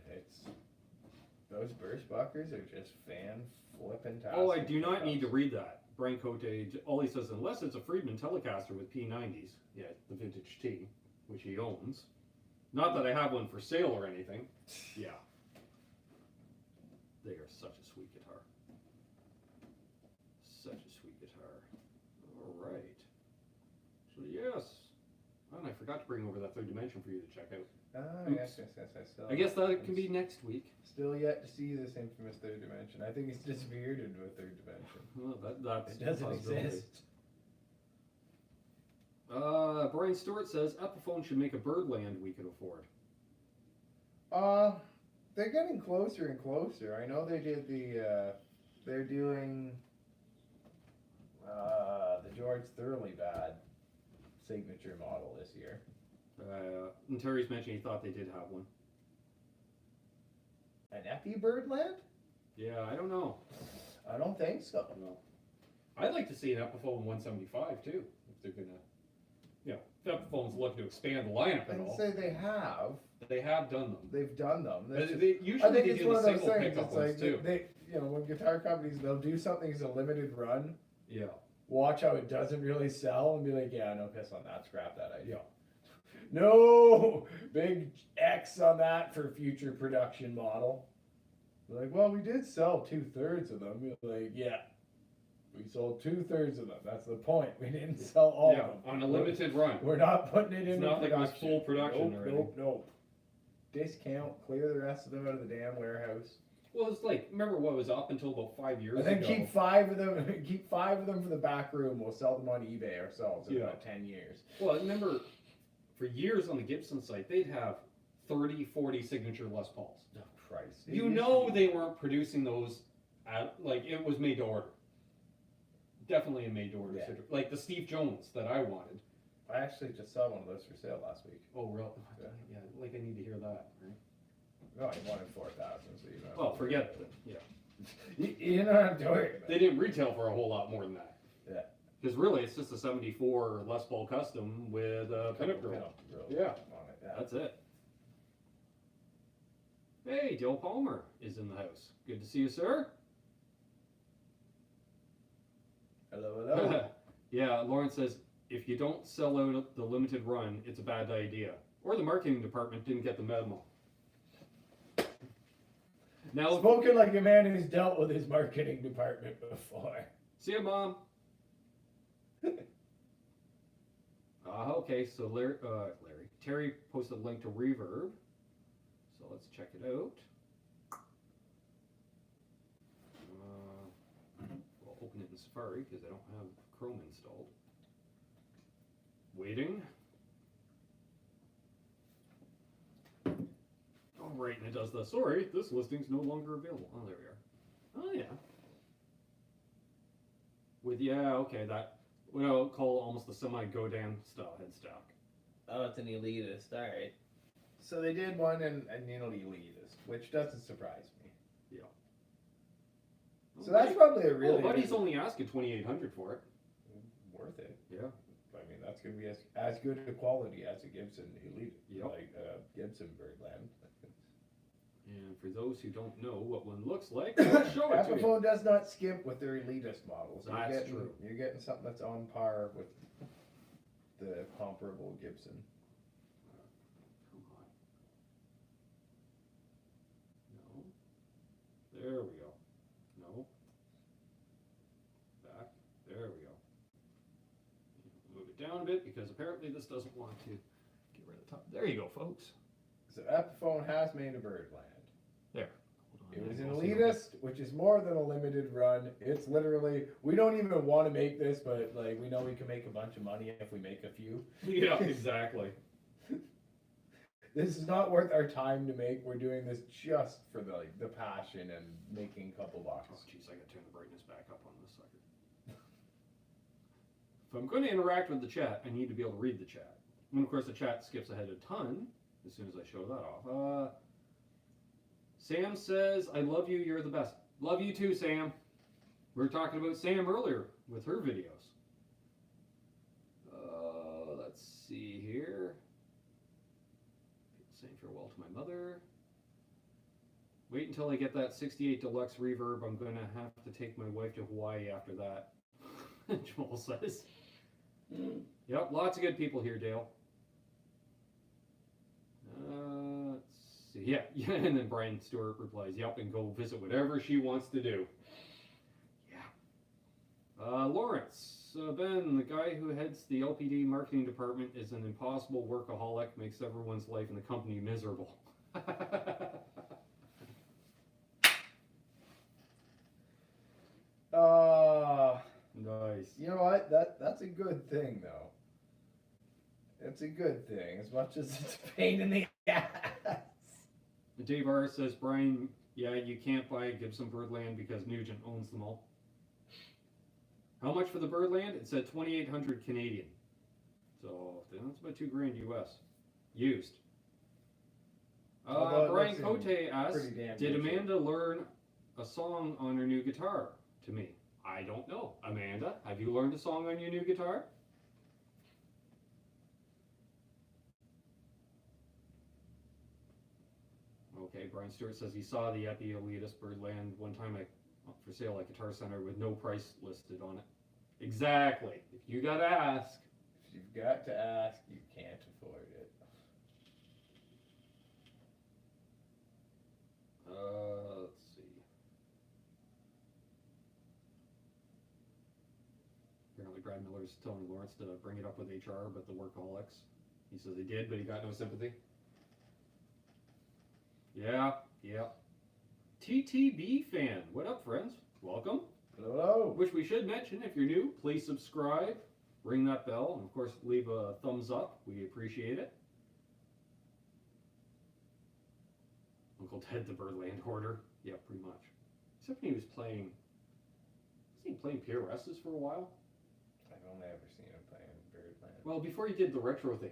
Speaker 3: Those Birchbuckers are just fan-flippin'-tastic.
Speaker 1: Oh, I do not need to read that. Brian Cote, all he says, unless it's a Friedman Telecaster with P90s, yeah, the vintage T, which he owns. Not that I have one for sale or anything. Yeah. They are such a sweet guitar. All right. So yes. And I forgot to bring over that third dimension for you to check out.
Speaker 3: Yes.
Speaker 1: I guess that can be next week.
Speaker 3: Still yet to see this infamous third dimension. I think it's disappeared into a third dimension.
Speaker 1: Well, that's
Speaker 3: it doesn't
Speaker 1: a possibility.
Speaker 3: exist.
Speaker 1: Brian Stewart says Epiphone should make a Birdland we could afford.
Speaker 2: They're getting closer and closer. I know they did they're doing the George Thurley Bad signature model this year.
Speaker 1: And Terry's mentioned he thought they did have one.
Speaker 2: An Epi Birdland?
Speaker 1: Yeah, I don't know.
Speaker 2: I don't think so.
Speaker 1: No. I'd like to see an Epiphone 175 too, if they're gonna, if Epiphone's looking to expand the lineup at
Speaker 2: And
Speaker 1: all.
Speaker 2: say they have.
Speaker 1: They have done them.
Speaker 2: They've done them.
Speaker 1: But
Speaker 2: Just,
Speaker 1: usually
Speaker 2: I think
Speaker 1: they
Speaker 2: it's
Speaker 1: do
Speaker 2: one
Speaker 1: the
Speaker 2: of those
Speaker 1: single
Speaker 2: things.
Speaker 1: pickup
Speaker 2: It's
Speaker 1: ones
Speaker 2: like
Speaker 1: too.
Speaker 2: they, when guitar companies, they'll do something as a limited run.
Speaker 1: Yeah.
Speaker 2: Watch how it doesn't really sell and be like, yeah, no piss on that. Scrap that idea. No big X on that for future production model. They're like, well, we did sell 2/3 of them. You're like, yeah, we sold 2/3 of them. That's the point. We didn't sell all of them
Speaker 1: on a limited run.
Speaker 2: We're not putting it
Speaker 1: It's
Speaker 2: into
Speaker 1: not like it was
Speaker 2: production.
Speaker 1: full production or anything.
Speaker 2: Nope. Discount, clear the rest of them out of the damn warehouse,
Speaker 1: Well, it's like, remember what was up until about 5 years
Speaker 2: and then
Speaker 1: ago?
Speaker 2: keep 5 of them. Keep 5 of them for the back room. We'll sell them on eBay ourselves in about 10 years.
Speaker 1: Well, I remember for years on the Gibson site, they'd have 30, 40 signature Les Pauls.
Speaker 2: Oh Christ!
Speaker 1: You know they weren't producing those at, like, it was made to order. Definitely a made to order.
Speaker 2: Yeah.
Speaker 1: Like the Steve Jones that I wanted.
Speaker 2: I actually just saw one of those for sale last week.
Speaker 1: Oh, really?
Speaker 2: Yeah.
Speaker 1: Yeah, like I need to hear that, right?
Speaker 2: No, I wanted 4,000. So you know.
Speaker 1: Well, forget that. Yeah.
Speaker 2: You know what I'm doing.
Speaker 1: They didn't retail for a whole lot more than that.
Speaker 2: Yeah.
Speaker 1: Because really, it's just a 74 Les Paul Custom with a pinup grill. Yeah.
Speaker 2: On it, yeah.
Speaker 1: That's it. Hey, Dale Palmer is in the house. Good to see you, sir.
Speaker 2: Hello.
Speaker 1: Yeah, Lawrence says, if you don't sell out the limited run, it's a bad idea. Or the marketing department didn't get the memo. Now,
Speaker 2: Spoken like a man who's dealt with his marketing department before.
Speaker 1: see ya, Mom. Okay, so Terry posted a link to Reverb. So let's check it out. We'll open it in Safari because I don't have Chrome installed. Waiting. All right, and it does the, sorry, this listing's no longer available. Oh, there we are. Oh, yeah. With, okay, that, what I would call almost a semi-Godin style headstock.
Speaker 3: Oh, it's an elitist. All right.
Speaker 2: So they did one in elitist, which doesn't surprise me.
Speaker 1: Yeah.
Speaker 2: So that's probably a really
Speaker 1: but he's only asking $2,800 for it.
Speaker 2: worth it.
Speaker 1: Yeah.
Speaker 2: I mean, that's going to be as good a quality as a Gibson Elite,
Speaker 1: Yep.
Speaker 2: like Gibson Birdland.
Speaker 1: And for those who don't know what one looks like, I'll show it to you.
Speaker 2: Epiphone does not skimp with their elitist models.
Speaker 1: That's true.
Speaker 2: You're getting something that's on par with the comparable Gibson.
Speaker 1: Come on. No. There we go. No. Back. There we go. Move it down a bit because apparently this doesn't want to get rid of the top. There you go, folks.
Speaker 2: So Epiphone has made a Birdland.
Speaker 1: There.
Speaker 2: It was an elitist, which is more than a limited run. It's literally, we don't even want to make this, but like we know we can make a bunch of money if we make a few.
Speaker 1: Yeah, exactly.
Speaker 2: This is not worth our time to make. We're doing this just for the passion and making a couple
Speaker 1: Oh,
Speaker 2: bucks.
Speaker 1: jeez, I gotta turn the brightness back up on this sucker. If I'm going to interact with the chat, I need to be able to read the chat. And of course, the chat skips ahead a ton as soon as I show that off. Sam says, I love you, you're the best. Love you too, Sam. We were talking about Sam earlier with her videos. Let's see here. Saying farewell to my mother. Wait until I get that 68 Deluxe Reverb. I'm going to have to take my wife to Hawaii after that, Joel says. Yep, lots of good people here, Dale. Let's see. Yeah, and then Brian Stewart replies, yep, and go visit whatever she wants to do. Yeah. Lawrence, Ben, the guy who heads the LPD marketing department is an impossible workaholic, makes everyone's life in the company miserable. Nice.
Speaker 2: You know what? That's a good thing, though. It's a good thing, as much as it's a pain in the ass.
Speaker 1: Dave R says, Brian, yeah, you can't buy Gibson Birdland because Nugent owns them all. How much for the Birdland? It said 2,800 Canadian. So that's about $2,000 US. Used.
Speaker 2: Although it
Speaker 1: Brian
Speaker 2: looks
Speaker 1: Cote asks,
Speaker 2: pretty damn
Speaker 1: did
Speaker 2: good shape.
Speaker 1: Amanda learn a song on her new guitar? To me, I don't know. Amanda, have you learned a song on your new guitar? Okay, Brian Stewart says he saw the Epi Elitist Birdland one time for sale at Guitar Center with no price listed on it. Exactly. If you gotta ask.
Speaker 2: If you've got to ask, you can't afford it.
Speaker 1: Let's see. Apparently Brad Miller's telling Lawrence to bring it up with HR, but the workaholics. He says he did, but he got no sympathy. Yeah. TTB fan. What up, friends? Welcome.
Speaker 2: Hello.
Speaker 1: Which we should mention, if you're new, please subscribe, ring that bell, and of course leave a thumbs up. We appreciate it. Uncle Ted the Birdland hoarder. Yeah, pretty much. Except when he was playing, wasn't he playing PRSs for a while?
Speaker 2: I've only ever seen him playing Birdland.
Speaker 1: Well, before he did the retro thing,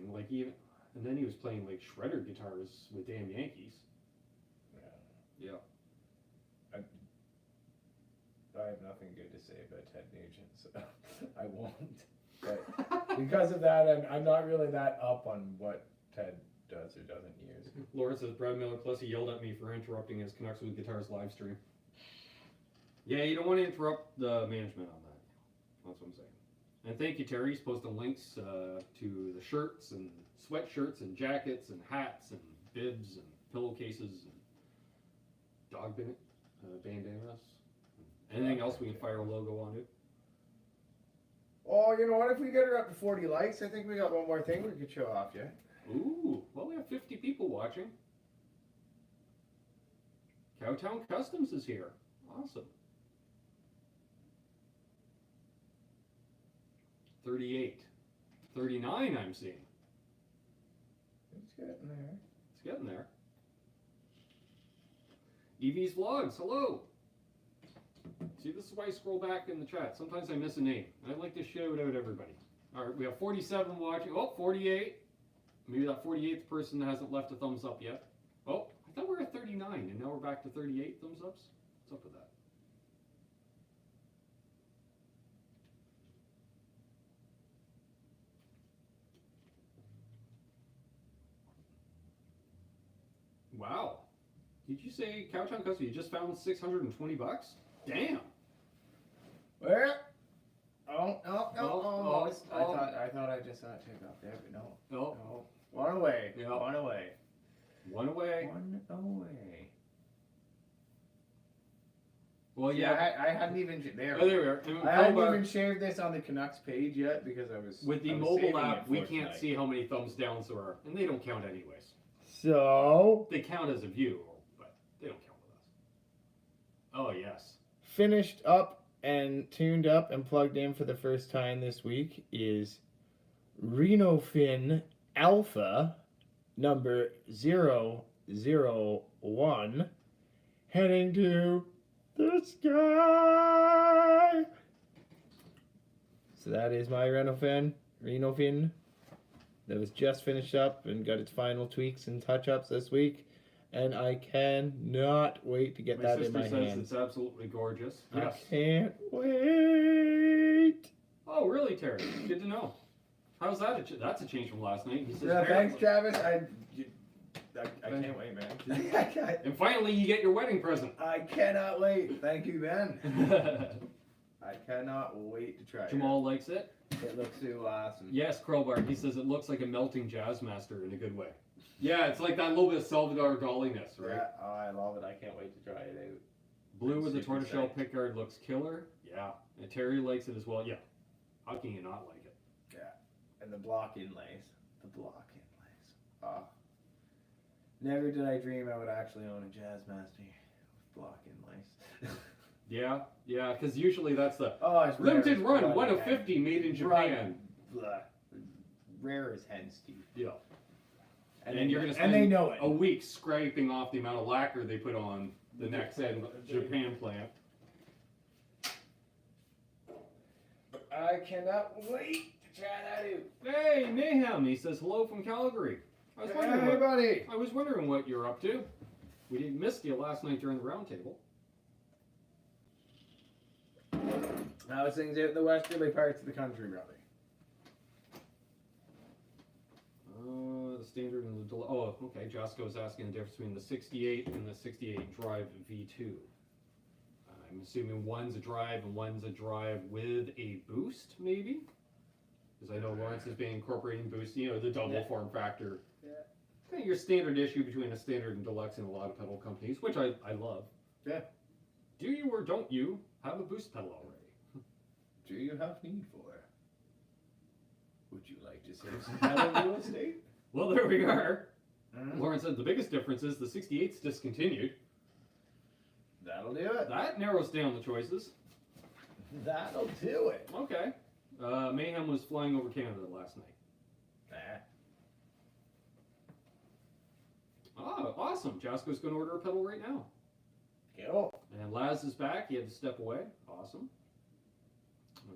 Speaker 1: and then he was playing like shredder guitars with damn Yankees. Yeah.
Speaker 2: I have nothing good to say about Ted Nugent, so I won't. But because of that, I'm not really that up on what Ted does or doesn't use.
Speaker 1: Lawrence says Brad Miller plus he yelled at me for interrupting his Canucks with Guitars live stream. Yeah, you don't want to interrupt the management on that. That's what I'm saying. And thank you, Terry. He's posting links to the shirts and sweatshirts and jackets and hats and bibs and pillowcases and dog bandanas. Anything else we can fire a logo onto?
Speaker 2: Oh, you know what? If we get her up to 40 likes, I think we got one more thing we could show off, yeah?
Speaker 1: Ooh, well, we have 50 people watching. Cowtown Customs is here. Awesome. 38. 39 I'm seeing.
Speaker 2: It's getting there.
Speaker 1: It's getting there. EV's Vlogs, hello. See, this is why I scroll back in the chat. Sometimes I miss a name. And I'd like to shout out everybody. All right, we have 47 watching. Oh, 48. Maybe that 48th person hasn't left a thumbs up yet. Oh, I thought we were at 39, and now we're back to 38 thumbs ups. What's up with that? Wow. Did you say Cowtown Custom? You just found $620? Damn.
Speaker 2: Where? Oh, no.
Speaker 3: I thought I just saw it take off there, but no.
Speaker 1: No.
Speaker 3: One away.
Speaker 1: Yeah.
Speaker 3: One away.
Speaker 1: One away.
Speaker 3: One away.
Speaker 1: Well,
Speaker 3: See,
Speaker 1: yeah.
Speaker 3: I hadn't even there.
Speaker 1: Oh, there we are. And
Speaker 3: I hadn't
Speaker 1: Crowbar,
Speaker 3: even shared this on the Canucks page yet because I was
Speaker 1: with the
Speaker 3: I was
Speaker 1: mobile
Speaker 3: saving
Speaker 1: app,
Speaker 3: it
Speaker 1: we
Speaker 3: for
Speaker 1: can't
Speaker 3: tonight.
Speaker 1: see how many thumbs downs there are, and they don't count anyways.
Speaker 3: So
Speaker 1: They count as a view, but they don't count with us. Oh yes.
Speaker 3: finished up and tuned up and plugged in for the first time this week is Reno Fin Alpha number 001 heading to the sky. So that is my Reno Fin that was just finished up and got its final tweaks and touch-ups this week. And I cannot wait to get
Speaker 1: My
Speaker 3: that in
Speaker 1: sister
Speaker 3: my
Speaker 1: says
Speaker 3: hands.
Speaker 1: it's absolutely gorgeous.
Speaker 3: I
Speaker 1: Yes.
Speaker 3: can't wait.
Speaker 1: Oh, really, Terry? Good to know. How's that? That's a change from last night. He says,
Speaker 2: Yeah, thanks,
Speaker 1: apparently.
Speaker 2: Travis. I can't wait, man.
Speaker 1: And finally, you get your wedding present.
Speaker 2: I cannot wait. Thank you, Ben. I cannot wait to try it.
Speaker 1: Jamal likes it.
Speaker 2: It looks so awesome.
Speaker 1: Yes, Crowbar. He says it looks like a melting jazz master in a good way. Yeah, it's like that little bit of Salvador Dali-ness, right?
Speaker 2: Yeah, oh, I love it. I can't wait to try it out.
Speaker 1: Blue
Speaker 2: I'm
Speaker 1: with the
Speaker 2: super
Speaker 1: tortoiseshell
Speaker 2: psyched.
Speaker 1: pickguard looks killer. Yeah. And Terry likes it as well. Yeah. How can you not like it?
Speaker 2: And the block inlays. Never did I dream I would actually own a Jazzmaster with block inlays.
Speaker 1: Yeah, yeah, because usually that's the
Speaker 2: Oh, it's
Speaker 1: limited
Speaker 2: rare as
Speaker 1: run,
Speaker 2: blood
Speaker 1: 1 of
Speaker 2: and
Speaker 1: 50 made in
Speaker 2: Right.
Speaker 1: Japan.
Speaker 2: Blah. Rare as hen's teeth.
Speaker 1: Yeah. And you're gonna
Speaker 2: and they
Speaker 1: spend
Speaker 2: know it.
Speaker 1: a week scraping off the amount of lacquer they put on the next end Japan plant.
Speaker 2: I cannot wait to try that out.
Speaker 1: Hey, Mayhem, he says hello from Calgary. I was wondering
Speaker 2: Hey, buddy.
Speaker 1: I was wondering what you're up to. We didn't miss you last night during the roundtable.
Speaker 2: How's things out in the westerly parts of the country, brother?
Speaker 1: The standard and the okay. Josco's asking the difference between the 68 and the 68 Drive V2. I'm assuming one's a drive and one's a drive with a boost, maybe? Because I know Lawrence has been incorporating boost, the double form factor.
Speaker 2: Yeah.
Speaker 1: Kind of your standard issue between a standard and deluxe in a lot of pedal companies, which I love.
Speaker 2: Yeah.
Speaker 1: Do you or don't you have a boost pedal already?
Speaker 2: Do you have need for? Would you like to save some pedal real estate?
Speaker 1: Well, there we are. Lawrence said the biggest difference is the 68's discontinued.
Speaker 2: That'll do it.
Speaker 1: That narrows down the choices.
Speaker 2: That'll do it.
Speaker 1: Okay. Mayhem was flying over Canada last night. Oh, awesome. Josco's going to order a pedal right now.
Speaker 2: Cool.
Speaker 1: And Laz is back. He had to step away. Awesome.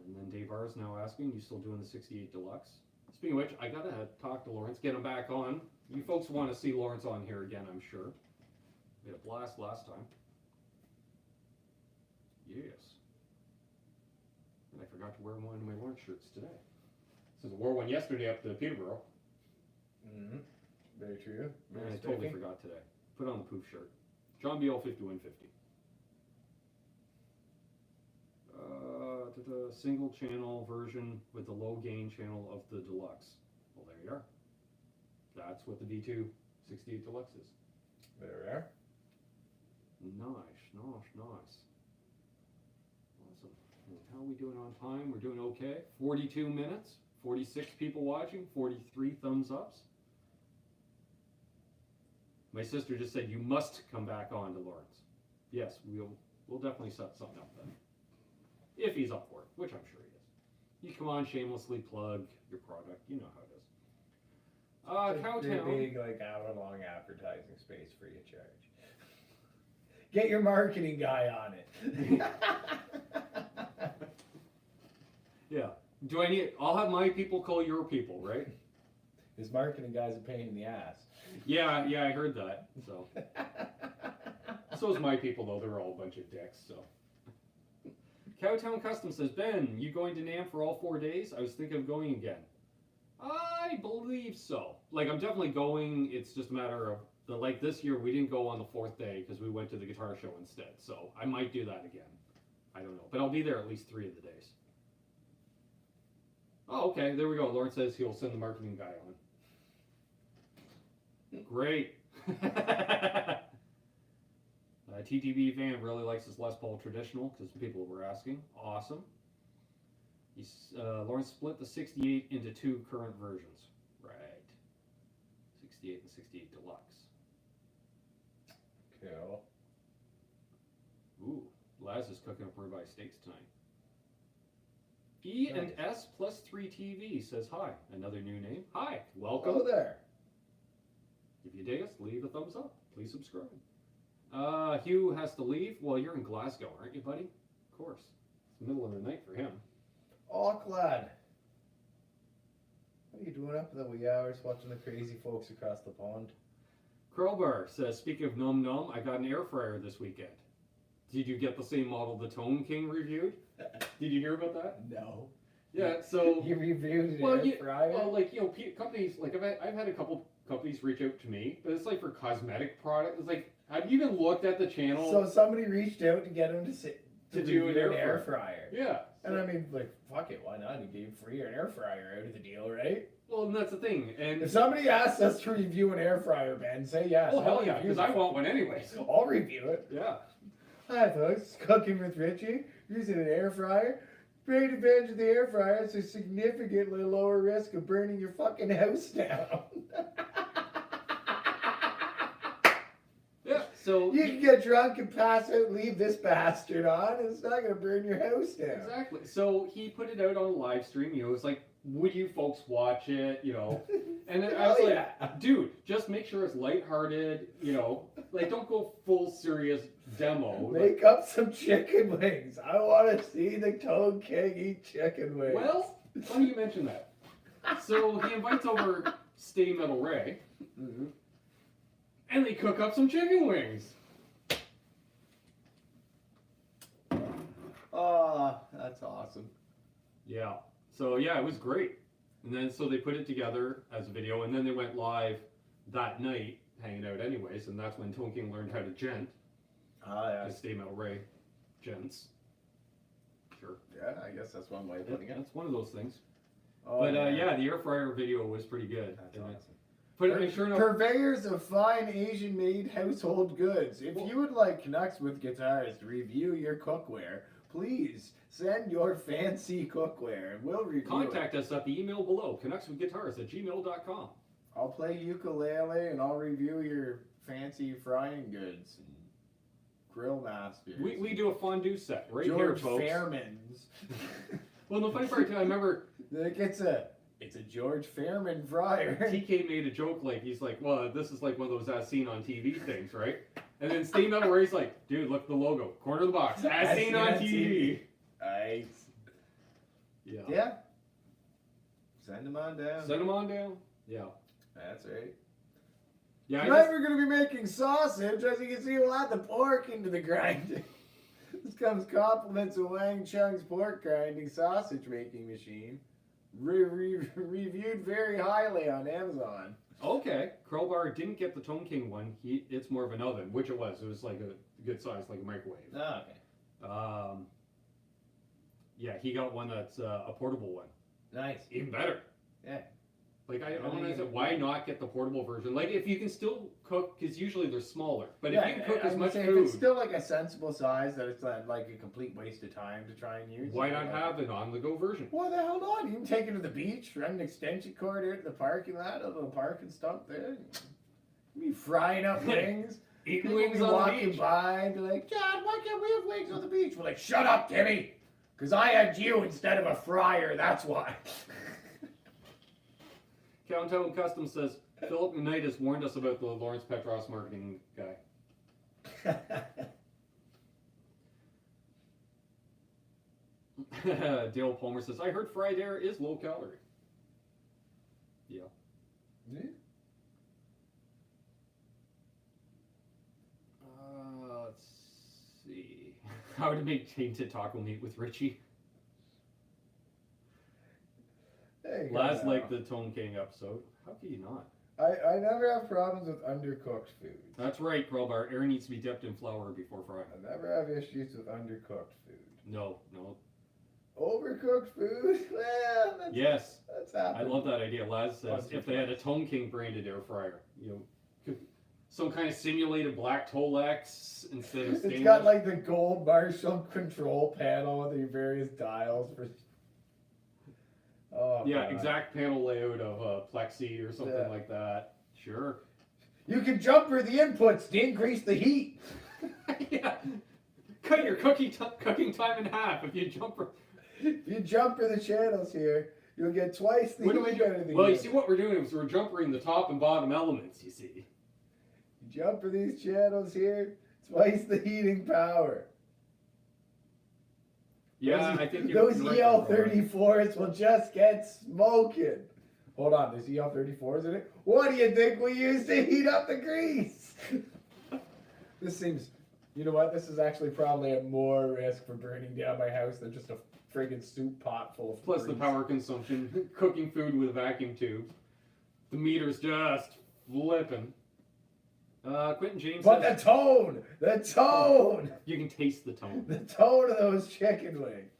Speaker 1: And then Dave R is now asking, you still doing the 68 Deluxe? Speaking of which, I got to talk to Lawrence, get him back on. You folks want to see Lawrence on here again, I'm sure. We had a blast last time. Yes. And I forgot to wear one of my Lawrence shirts today. Since I wore one yesterday up to Peterborough.
Speaker 2: Mm-hmm. Very true.
Speaker 1: And I totally forgot today. Put on the poof shirt. John BL 5150. The single channel version with the low gain channel of the Deluxe. Well, there you are. That's what the V2 68 Deluxe is.
Speaker 2: There we are.
Speaker 1: Nice. Awesome. And how are we doing on time? We're doing okay. 42 minutes. 46 people watching. 43 thumbs ups. My sister just said you must come back on to Lawrence. Yes, we'll definitely set something up then. If he's up for it, which I'm sure he is. You come on, shamelessly plug your product. You know how it is. Cowtown.
Speaker 2: Big, hour-long advertising space free of charge. Get your marketing guy on it.
Speaker 1: Yeah. I'll have my people call your people, right?
Speaker 2: His marketing guy's a pain in the ass.
Speaker 1: Yeah, I heard that. So. So's my people, though. They're all a bunch of dicks, so. Cowtown Custom says, Ben, you going to NAMM for all 4 days? I was thinking of going again. I believe so. I'm definitely going. It's just a matter of, this year, we didn't go on the 4th day because we went to the guitar show instead. So I might do that again. I don't know. But I'll be there at least 3 of the days. Oh, okay. There we go. Lawrence says he'll send the marketing guy on. Great. TTV fan really likes his Les Paul traditional because people were asking. Awesome. Lawrence split the 68 into 2 current versions. Right. 68 and 68 Deluxe.
Speaker 2: Cool.
Speaker 1: Ooh, Laz is cooking up ribeye steaks tonight. E and S plus 3 TV says hi. Another new name. Hi. Welcome.
Speaker 2: Hello there.
Speaker 1: If you dig us, leave a thumbs up. Please subscribe. Hugh has to leave. Well, you're in Glasgow, aren't you, buddy? Of course. It's the middle of the night for him.
Speaker 2: Auckland. What are you doing up in the wee hours watching the crazy folks across the pond?
Speaker 1: Crowbar says, speaking of Nom Nom, I got an air fryer this weekend. Did you get the same model the Tone King reviewed? Did you hear about that?
Speaker 2: No.
Speaker 1: Yeah, so...
Speaker 2: You reviewed an air fryer?
Speaker 1: Well, companies, I've had a couple companies reach out to me, but it's for cosmetic product. It's have you even looked at the channel?
Speaker 2: So somebody reached out to get him to
Speaker 1: do an
Speaker 2: air fryer.
Speaker 1: Yeah.
Speaker 2: And I mean, fuck it, why not? He gave free an air fryer out of the deal, right?
Speaker 1: Well, and that's the thing. And
Speaker 2: if somebody asks us to review an air fryer, Ben, say yes.
Speaker 1: Oh, hell yeah, because I want one anyway.
Speaker 2: I'll review it.
Speaker 1: Yeah.
Speaker 2: Hi, folks. Cooking with Richie. Using an air fryer. Great advantage of the air fryer. It's a significantly lower risk of burning your fucking house down.
Speaker 1: Yeah, so...
Speaker 2: You can get drunk and pass out and leave this bastard on. And it's not going to burn your house down.
Speaker 1: Exactly. So he put it out on a live stream. It was would you folks watch it? You know, and then I
Speaker 2: Hell
Speaker 1: was like,
Speaker 2: yeah.
Speaker 1: dude, just make sure it's lighthearted. You know, like don't go full serious demo.
Speaker 2: Make up some chicken wings. I want to see the Toad King eat chicken wings.
Speaker 1: Well, funny you mention that. So he invites over Stay Metal Ray,
Speaker 2: Mhm.
Speaker 1: and they cook up some chicken wings.
Speaker 2: Oh, that's awesome.
Speaker 1: Yeah. So yeah, it was great. And then so they put it together as a video, and then they went live that night, hanging out anyways, and that's when Tone King learned how to gent.
Speaker 2: Ah,
Speaker 1: To Stay Metal Ray gents. Sure.
Speaker 2: Yeah, I guess that's one way of
Speaker 1: Yeah,
Speaker 2: putting it.
Speaker 1: that's one of those things.
Speaker 2: Oh,
Speaker 1: But yeah, the air fryer video was pretty good.
Speaker 2: That's
Speaker 1: And
Speaker 2: awesome.
Speaker 1: Put it, sure enough,
Speaker 2: Purveyors of fine Asian-made household goods. If you would like Canucks with Guitars to review your cookware, please send your fancy cookware and we'll review
Speaker 1: contact us at the email below, canuckswithguitars@gmail.com.
Speaker 2: it. I'll play ukulele and I'll review your fancy frying goods and grill masters.
Speaker 1: We do a fondue set right
Speaker 2: George
Speaker 1: here, folks.
Speaker 2: Fairman's.
Speaker 1: Well, the funny part too, I remember
Speaker 2: Like it's a George Fairman fryer.
Speaker 1: TK made a joke like, he's like, well, this is like one of those as seen on TV things, right? And then Stay Metal Ray's like, dude, look at the logo, corner of the box, as seen on TV.
Speaker 2: Nice.
Speaker 1: Yeah.
Speaker 2: Yeah. Send them on down.
Speaker 1: Send them on down. Yeah.
Speaker 2: That's right.
Speaker 1: Yeah.
Speaker 2: Tonight we're going to be making sausage. As you can see, we'll add the pork into the grinding. This comes compliments of Wang Chung's pork grinding sausage making machine. Reviewed very highly on Amazon.
Speaker 1: Okay. Crowbar didn't get the Tone King one. It's more of an oven, which it was. It was like a good size, like a microwave.
Speaker 2: Oh, okay.
Speaker 1: Yeah, he got one that's a portable one.
Speaker 2: Nice.
Speaker 1: Even better.
Speaker 2: Yeah.
Speaker 1: Like I don't know, why not get the portable version? Like if you can still cook, because usually they're smaller. But if you can cook as much
Speaker 2: If
Speaker 1: food,
Speaker 2: it's still like a sensible size, that it's not like a complete waste of time to try and use.
Speaker 1: why not have an on-the-go version?
Speaker 2: Why the hell not? You can take it to the beach, run an extension cord out to the parking lot, a little parking stump there. You be frying up wings.
Speaker 1: Eating
Speaker 2: People
Speaker 1: wings
Speaker 2: be
Speaker 1: on the
Speaker 2: walking
Speaker 1: beach.
Speaker 2: by and be like, John, why can't we have wings on the beach? We're like, shut up, Timmy. Because I had you instead of a fryer, that's why.
Speaker 1: Countdown Custom says, Philip Knight has warned us about the Lawrence Petross marketing guy. Dale Palmer says, I heard fried air is low calorie. Yeah. Let's see. How to make tainted taco meat with Richie.
Speaker 2: There you go
Speaker 1: Last
Speaker 2: now.
Speaker 1: like the Tone King episode. How can you not?
Speaker 2: I never have problems with undercooked food.
Speaker 1: That's right, Crowbar. Air needs to be dipped in flour before frying.
Speaker 2: I never have issues with undercooked food.
Speaker 1: No.
Speaker 2: Overcooked food? Well, that's,
Speaker 1: Yes.
Speaker 2: that's
Speaker 1: I
Speaker 2: happened.
Speaker 1: love that idea. Laz says
Speaker 2: Once or
Speaker 1: if they had a Tone King branded air fryer, some kind of simulated black Tolex instead of stainless.
Speaker 2: It's got like the gold Marshall control panel with the various dials for. Oh,
Speaker 1: yeah,
Speaker 2: God.
Speaker 1: exact panel layout of plexi or something
Speaker 2: Yeah.
Speaker 1: like that. Sure.
Speaker 2: You can jumper the inputs to increase the heat.
Speaker 1: Yeah. Cut your cooking time in half if you jump.
Speaker 2: If you jumper the channels here, you'll get twice the
Speaker 1: What do I
Speaker 2: heat out of
Speaker 1: do?
Speaker 2: the
Speaker 1: Well, you
Speaker 2: unit.
Speaker 1: see what we're doing is we're jumpering the top and bottom elements. You see.
Speaker 2: You jumper these channels here, twice the heating power.
Speaker 1: Yeah,
Speaker 2: those,
Speaker 1: I think
Speaker 2: those
Speaker 1: you're right, Crowbar.
Speaker 2: EL34s will just get smoking. Hold on, there's EL34s in it. What do you think we use to heat up the grease? This seems, you know what? This is actually probably at more risk for burning down my house than just a friggin' soup pot full of
Speaker 1: Plus the
Speaker 2: grease.
Speaker 1: power consumption, cooking food with a vacuum tube. The meter's just flipping. Quentin James
Speaker 2: But
Speaker 1: says,
Speaker 2: the tone,
Speaker 1: you can taste the tone.
Speaker 2: the tone of those chicken wings.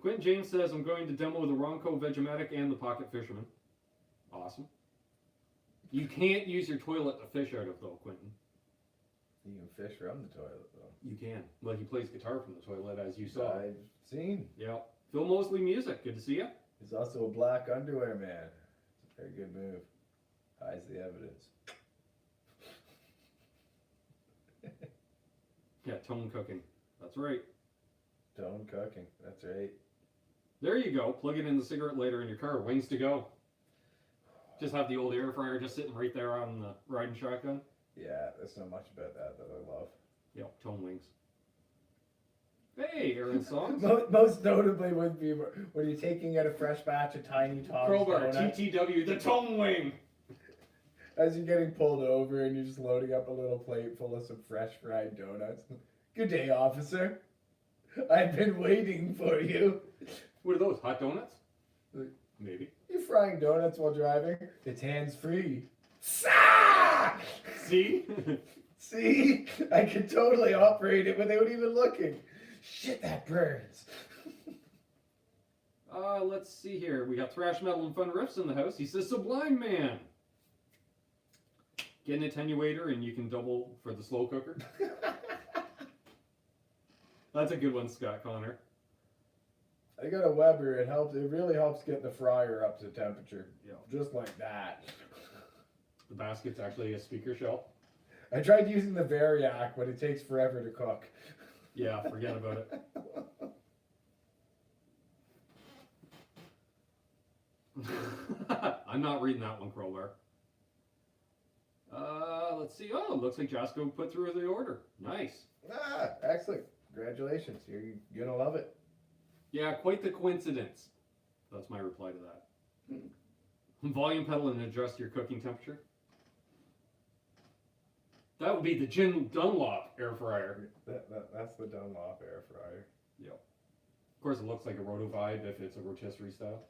Speaker 1: Quentin James says, I'm going to demo the Ronco Vegematic and the Pocket Fisherman. Awesome. You can't use your toilet to fish out of, though, Quentin.
Speaker 2: You can fish from the toilet, though.
Speaker 1: You can. Well, he plays guitar from the toilet, as you saw.
Speaker 2: I've seen.
Speaker 1: Yeah. Phil Mosley Music, good to see you.
Speaker 2: He's also a black underwear man. It's a very good move. Hides the evidence.
Speaker 1: Yeah, tone cooking. That's right.
Speaker 2: Tone cooking. That's right.
Speaker 1: There you go. Plug it in the cigarette lighter in your car. Wings to go. Just have the old air fryer just sitting right there on the riding shotgun.
Speaker 2: Yeah, there's so much about that I love.
Speaker 1: Yep, tone wings. Hey, Aaron Songs.
Speaker 2: Most notably would be when you're taking out a fresh batch of Tiny Tom's
Speaker 1: Crowbar,
Speaker 2: donuts,
Speaker 1: TTW, the tone wing.
Speaker 2: as you're getting pulled over and you're just loading up a little plate full of some fresh fried donuts. Good day, officer. I've been waiting for you.
Speaker 1: What are those, hot donuts? Maybe.
Speaker 2: You're frying donuts while driving? It's hands-free.
Speaker 1: See?
Speaker 2: See? I could totally operate it without even looking. Shit, that burns.
Speaker 1: Let's see here. We got thrash metal and fun riffs in the house. He says, Sublime Man. Get an attenuator and you can double for the slow cooker. That's a good one, Scott Connor.
Speaker 2: I got a Weber. It helps. It really helps get the fryer up to temperature.
Speaker 1: Yeah.
Speaker 2: Just like that.
Speaker 1: The basket's actually a speaker shell.
Speaker 2: I tried using the Variac, but it takes forever to cook.
Speaker 1: Yeah, forget about it. I'm not reading that one, Crowbar. Let's see. Oh, looks like Jasco put through the order. Nice.
Speaker 2: Excellent. Congratulations. You're gonna love it.
Speaker 1: Yeah, quite the coincidence. That's my reply to that. Volume pedal and adjust your cooking temperature. That would be the Jim Dunlop air fryer.
Speaker 2: That's the Dunlop air fryer.
Speaker 1: Yep. Of course, it looks like a roto vibe if it's a rotisserie style.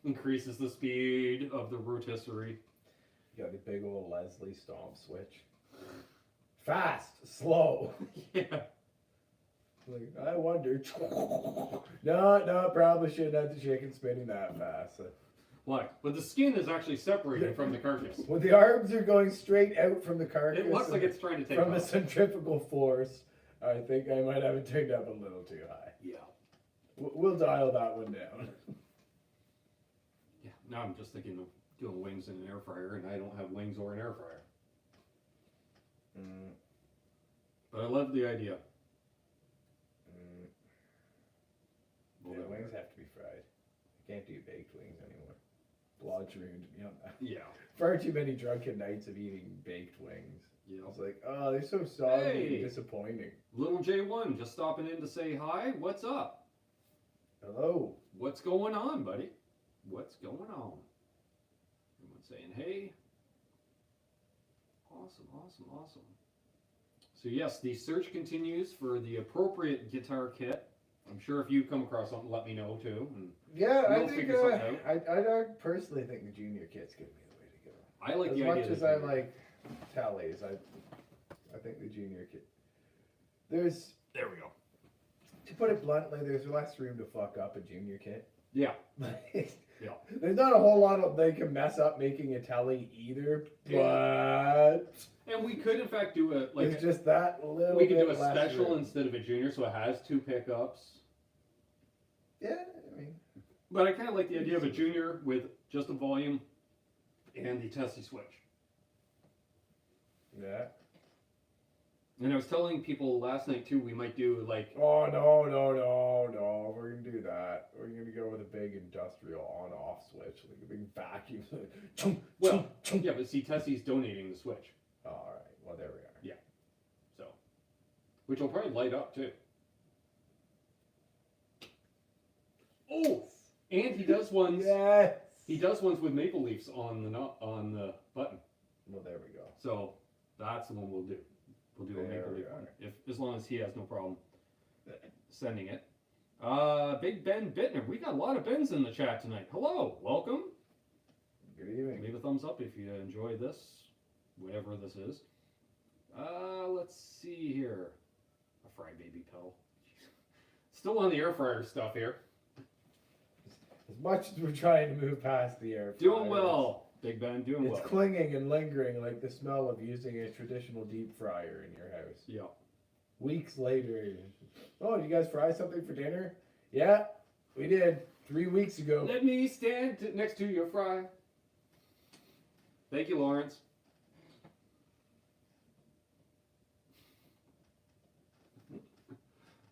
Speaker 1: Increases the speed of the rotisserie.
Speaker 2: You got the big old Leslie stomp switch. Fast, slow.
Speaker 1: Yeah.
Speaker 2: Like, I wonder. No, probably shouldn't have the chicken spinning that fast.
Speaker 1: What? But the skin is actually separated from the carcass.
Speaker 2: When the arms are going straight out from the carcass,
Speaker 1: It looks like it's trying to take
Speaker 2: from the
Speaker 1: off.
Speaker 2: centrifugal force. I think I might have it turned up a little too high.
Speaker 1: Yeah.
Speaker 2: We'll dial that one down.
Speaker 1: Yeah. Now I'm just thinking of doing wings in an air fryer, and I don't have wings or an air fryer. But I love the idea.
Speaker 2: Yeah, wings have to be fried. I can't do baked wings anymore. Blood's ruined me on that.
Speaker 1: Yeah.
Speaker 2: Far too many drunken nights of eating baked wings.
Speaker 1: Yeah.
Speaker 2: I was like, oh, they're so soggy
Speaker 1: Hey.
Speaker 2: and disappointing.
Speaker 1: Little J1 just stopping in to say hi. What's up?
Speaker 2: Hello.
Speaker 1: What's going on, buddy? What's going on? Everyone saying hey. Awesome, awesome, awesome. So yes, the search continues for the appropriate guitar kit. I'm sure if you come across something, let me know too. And
Speaker 2: Yeah,
Speaker 1: we'll
Speaker 2: I think
Speaker 1: figure something out.
Speaker 2: I don't personally think the junior kit's gonna be the way to go.
Speaker 1: I like
Speaker 2: As
Speaker 1: the
Speaker 2: much
Speaker 1: idea.
Speaker 2: as I like tallies, I think the junior kit.
Speaker 1: There we go.
Speaker 2: To put it bluntly, there's less room to fuck up a junior kit.
Speaker 1: Yeah.
Speaker 2: Yeah. There's not a whole lot of they can mess up making a telly either, but
Speaker 1: And we could in fact do a like
Speaker 2: it's just that little.
Speaker 1: we could
Speaker 2: bit
Speaker 1: do a
Speaker 2: less
Speaker 1: special
Speaker 2: room.
Speaker 1: instead of a junior, so it has 2 pickups.
Speaker 2: Yeah, I mean,
Speaker 1: But I kind of like the idea of a junior with just a volume and the Tessie switch.
Speaker 2: yeah.
Speaker 1: And I was telling people last night too, we might do like
Speaker 2: Oh no! We're gonna do that. We're gonna go with a big industrial on-off switch, like a big vacuum.
Speaker 1: well, yeah, but see, Tessie's donating the switch,
Speaker 2: All right. Well, there we are.
Speaker 1: so which will probably light up too. Oh, and he does ones.
Speaker 2: Yes.
Speaker 1: He does ones with maple leaves on the button.
Speaker 2: Well, there we go.
Speaker 1: So that's the one we'll do. We'll do a
Speaker 2: There
Speaker 1: maple
Speaker 2: we
Speaker 1: leaf
Speaker 2: are.
Speaker 1: one, as long as he has no problem sending it. Big Ben Bittner. We got a lot of Bens in the chat tonight. Hello, welcome.
Speaker 2: Good evening.
Speaker 1: Leave a thumbs up if you enjoy this, whatever this is. Let's see here. A fry baby pedal. Still on the air fryer stuff here.
Speaker 2: As much as we're trying to move past the air
Speaker 1: Doing
Speaker 2: fryer,
Speaker 1: well, Big Ben. Doing
Speaker 2: It's
Speaker 1: well.
Speaker 2: clinging and lingering like the smell of using a traditional deep fryer in your house.
Speaker 1: Yeah.
Speaker 2: Weeks later, oh, did you guys fry something for dinner? Yeah, we did 3 weeks ago.
Speaker 1: Let me stand next to your fry. Thank you, Lawrence.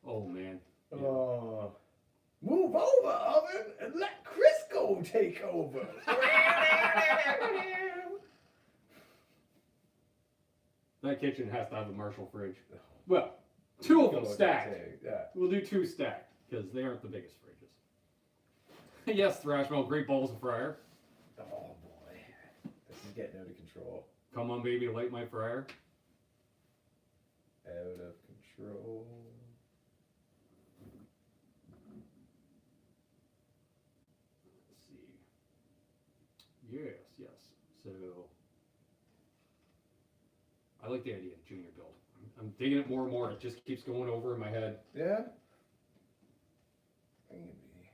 Speaker 1: Oh man. Yeah.
Speaker 2: Oh, move on. and let Crisco take over.
Speaker 1: That kitchen has to have a Marshall fridge. Well, 2 of them stacked.
Speaker 2: Yeah.
Speaker 1: We'll do 2 stacked because they aren't the biggest fridges. Yes, Thrashmel, great balls of fryer.
Speaker 2: Oh boy, this is getting out of control.
Speaker 1: Come on, baby, light my fryer.
Speaker 2: Out of control.
Speaker 1: Let's see. Yes. So, I like the idea of junior build. I'm digging it more and more. It just keeps going over in my head.
Speaker 2: Yeah. Maybe.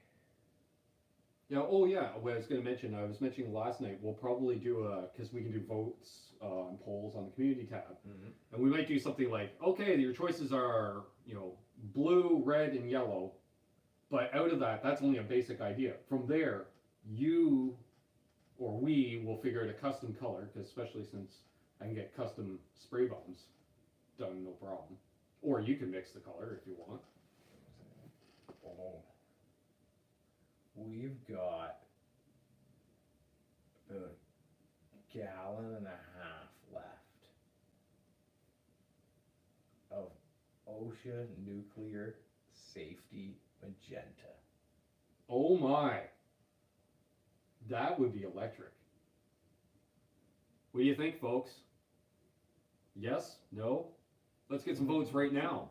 Speaker 1: Yeah. Oh, yeah. What I was going to mention, I was mentioning last night, we'll probably do because we can do votes and polls on the community tab.
Speaker 2: Mm-hmm.
Speaker 1: And we might do something like, okay, your choices are, blue, red, and yellow. But out of that, that's only a basic idea. From there, you or we will figure out a custom color, because especially since I can get custom spray bums done, no problem. Or you can mix the color if you want.
Speaker 2: Oh. We've got a gallon and a half left of OSHA nuclear safety magenta.
Speaker 1: Oh my. That would be electric. What do you think, folks? Yes? No? Let's get some votes right now.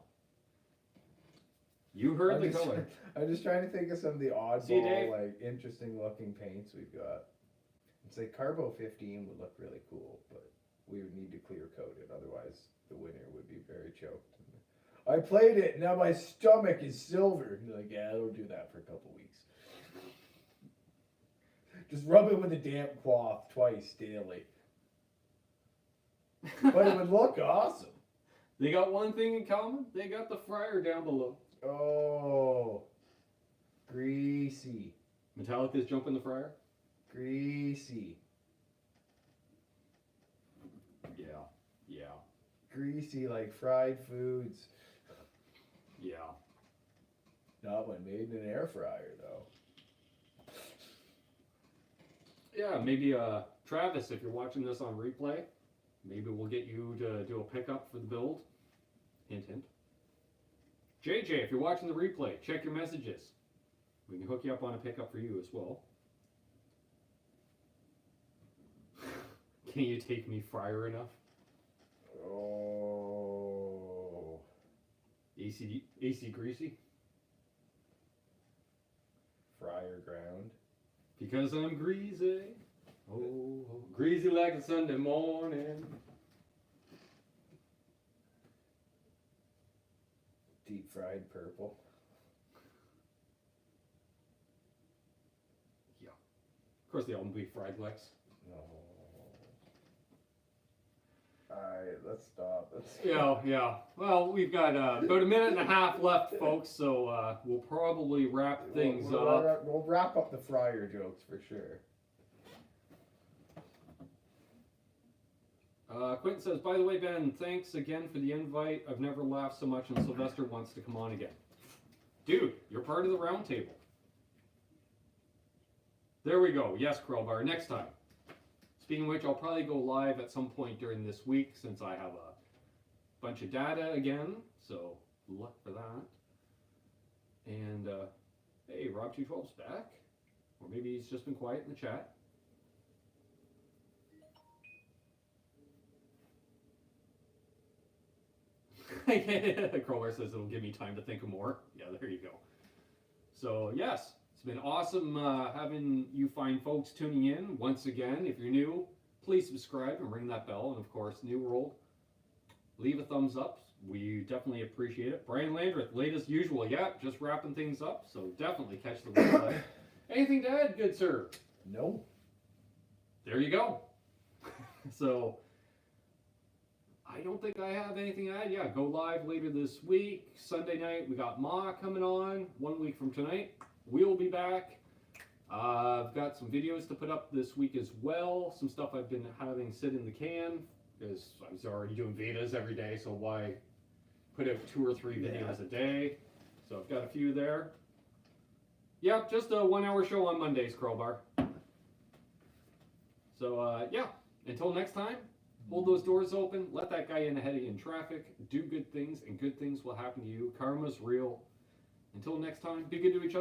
Speaker 1: You heard the color.
Speaker 2: I'm just trying to think of some of the
Speaker 1: See you,
Speaker 2: oddball,
Speaker 1: Dave.
Speaker 2: like interesting looking paints we've got. It's like Carbo 15 would look really cool, but we would need to clear coat it, otherwise the winner would be very choked. I played it, now my stomach is silver. And you're like, yeah, I'll do that for a couple weeks. Just rub it with a damp cloth twice daily. But it would look awesome.
Speaker 1: They got one thing in common. They got the fryer down below.
Speaker 2: Oh, greasy.
Speaker 1: Metallica's jumping the fryer?
Speaker 2: Greasy.
Speaker 1: Yeah.
Speaker 2: Greasy like fried foods.
Speaker 1: Yeah.
Speaker 2: Not when made in an air fryer, though.
Speaker 1: Yeah, maybe Travis, if you're watching this on replay, maybe we'll get you to do a pickup for the build. Hint, hint. JJ, if you're watching the replay, check your messages. We can hook you up on a pickup for you as well. Can you take me fryer enough?
Speaker 2: Oh.
Speaker 1: AC greasy?
Speaker 2: Fryer ground.
Speaker 1: Because I'm greasy. Oh, greasy like a Sunday morning.
Speaker 2: Deep fried purple.
Speaker 1: Yeah. Of course, the album will be fried Lex.
Speaker 2: No. Alright, let's stop.
Speaker 1: Yeah. Well, we've got about a minute and a half left, folks, so we'll probably wrap things up.
Speaker 2: We'll wrap up the fryer jokes for sure.
Speaker 1: Quentin says, by the way, Ben, thanks again for the invite. I've never laughed so much, and Sylvester wants to come on again. Dude, you're part of the round table. There we go. Yes, Crowbar. Next time. Speaking of which, I'll probably go live at some point during this week since I have a bunch of data again. So, luck for that. And, hey, Rob212's back. Or maybe he's just been quiet in the chat. Crowbar says it'll give me time to think of more. Yeah, there you go. So, yes, it's been awesome having you fine folks tuning in. Once again, if you're new, please subscribe and ring that bell. And, of course, New World, leave a thumbs up. We definitely appreciate it. Brian Landreth, late as usual. Yeah, just wrapping things up. So, definitely catch the replay. Anything to add, good sir?
Speaker 2: No.
Speaker 1: There you go. So, I don't think I have anything to add. Yeah, go live later this week. Sunday night, we got Ma coming on 1 week from tonight. We'll be back. I've got some videos to put up this week as well. Some stuff I've been having sit in the can because I was already doing Vedas every day, so why put out 2 or 3 videos a day? So I've got a few there. Yeah, just a 1 hour show on Mondays, Crowbar. So, yeah, until next time, hold those doors open, let that guy in ahead of you in traffic, do good things, and good things will happen to you. Karma's real. Until next time, be good to each other.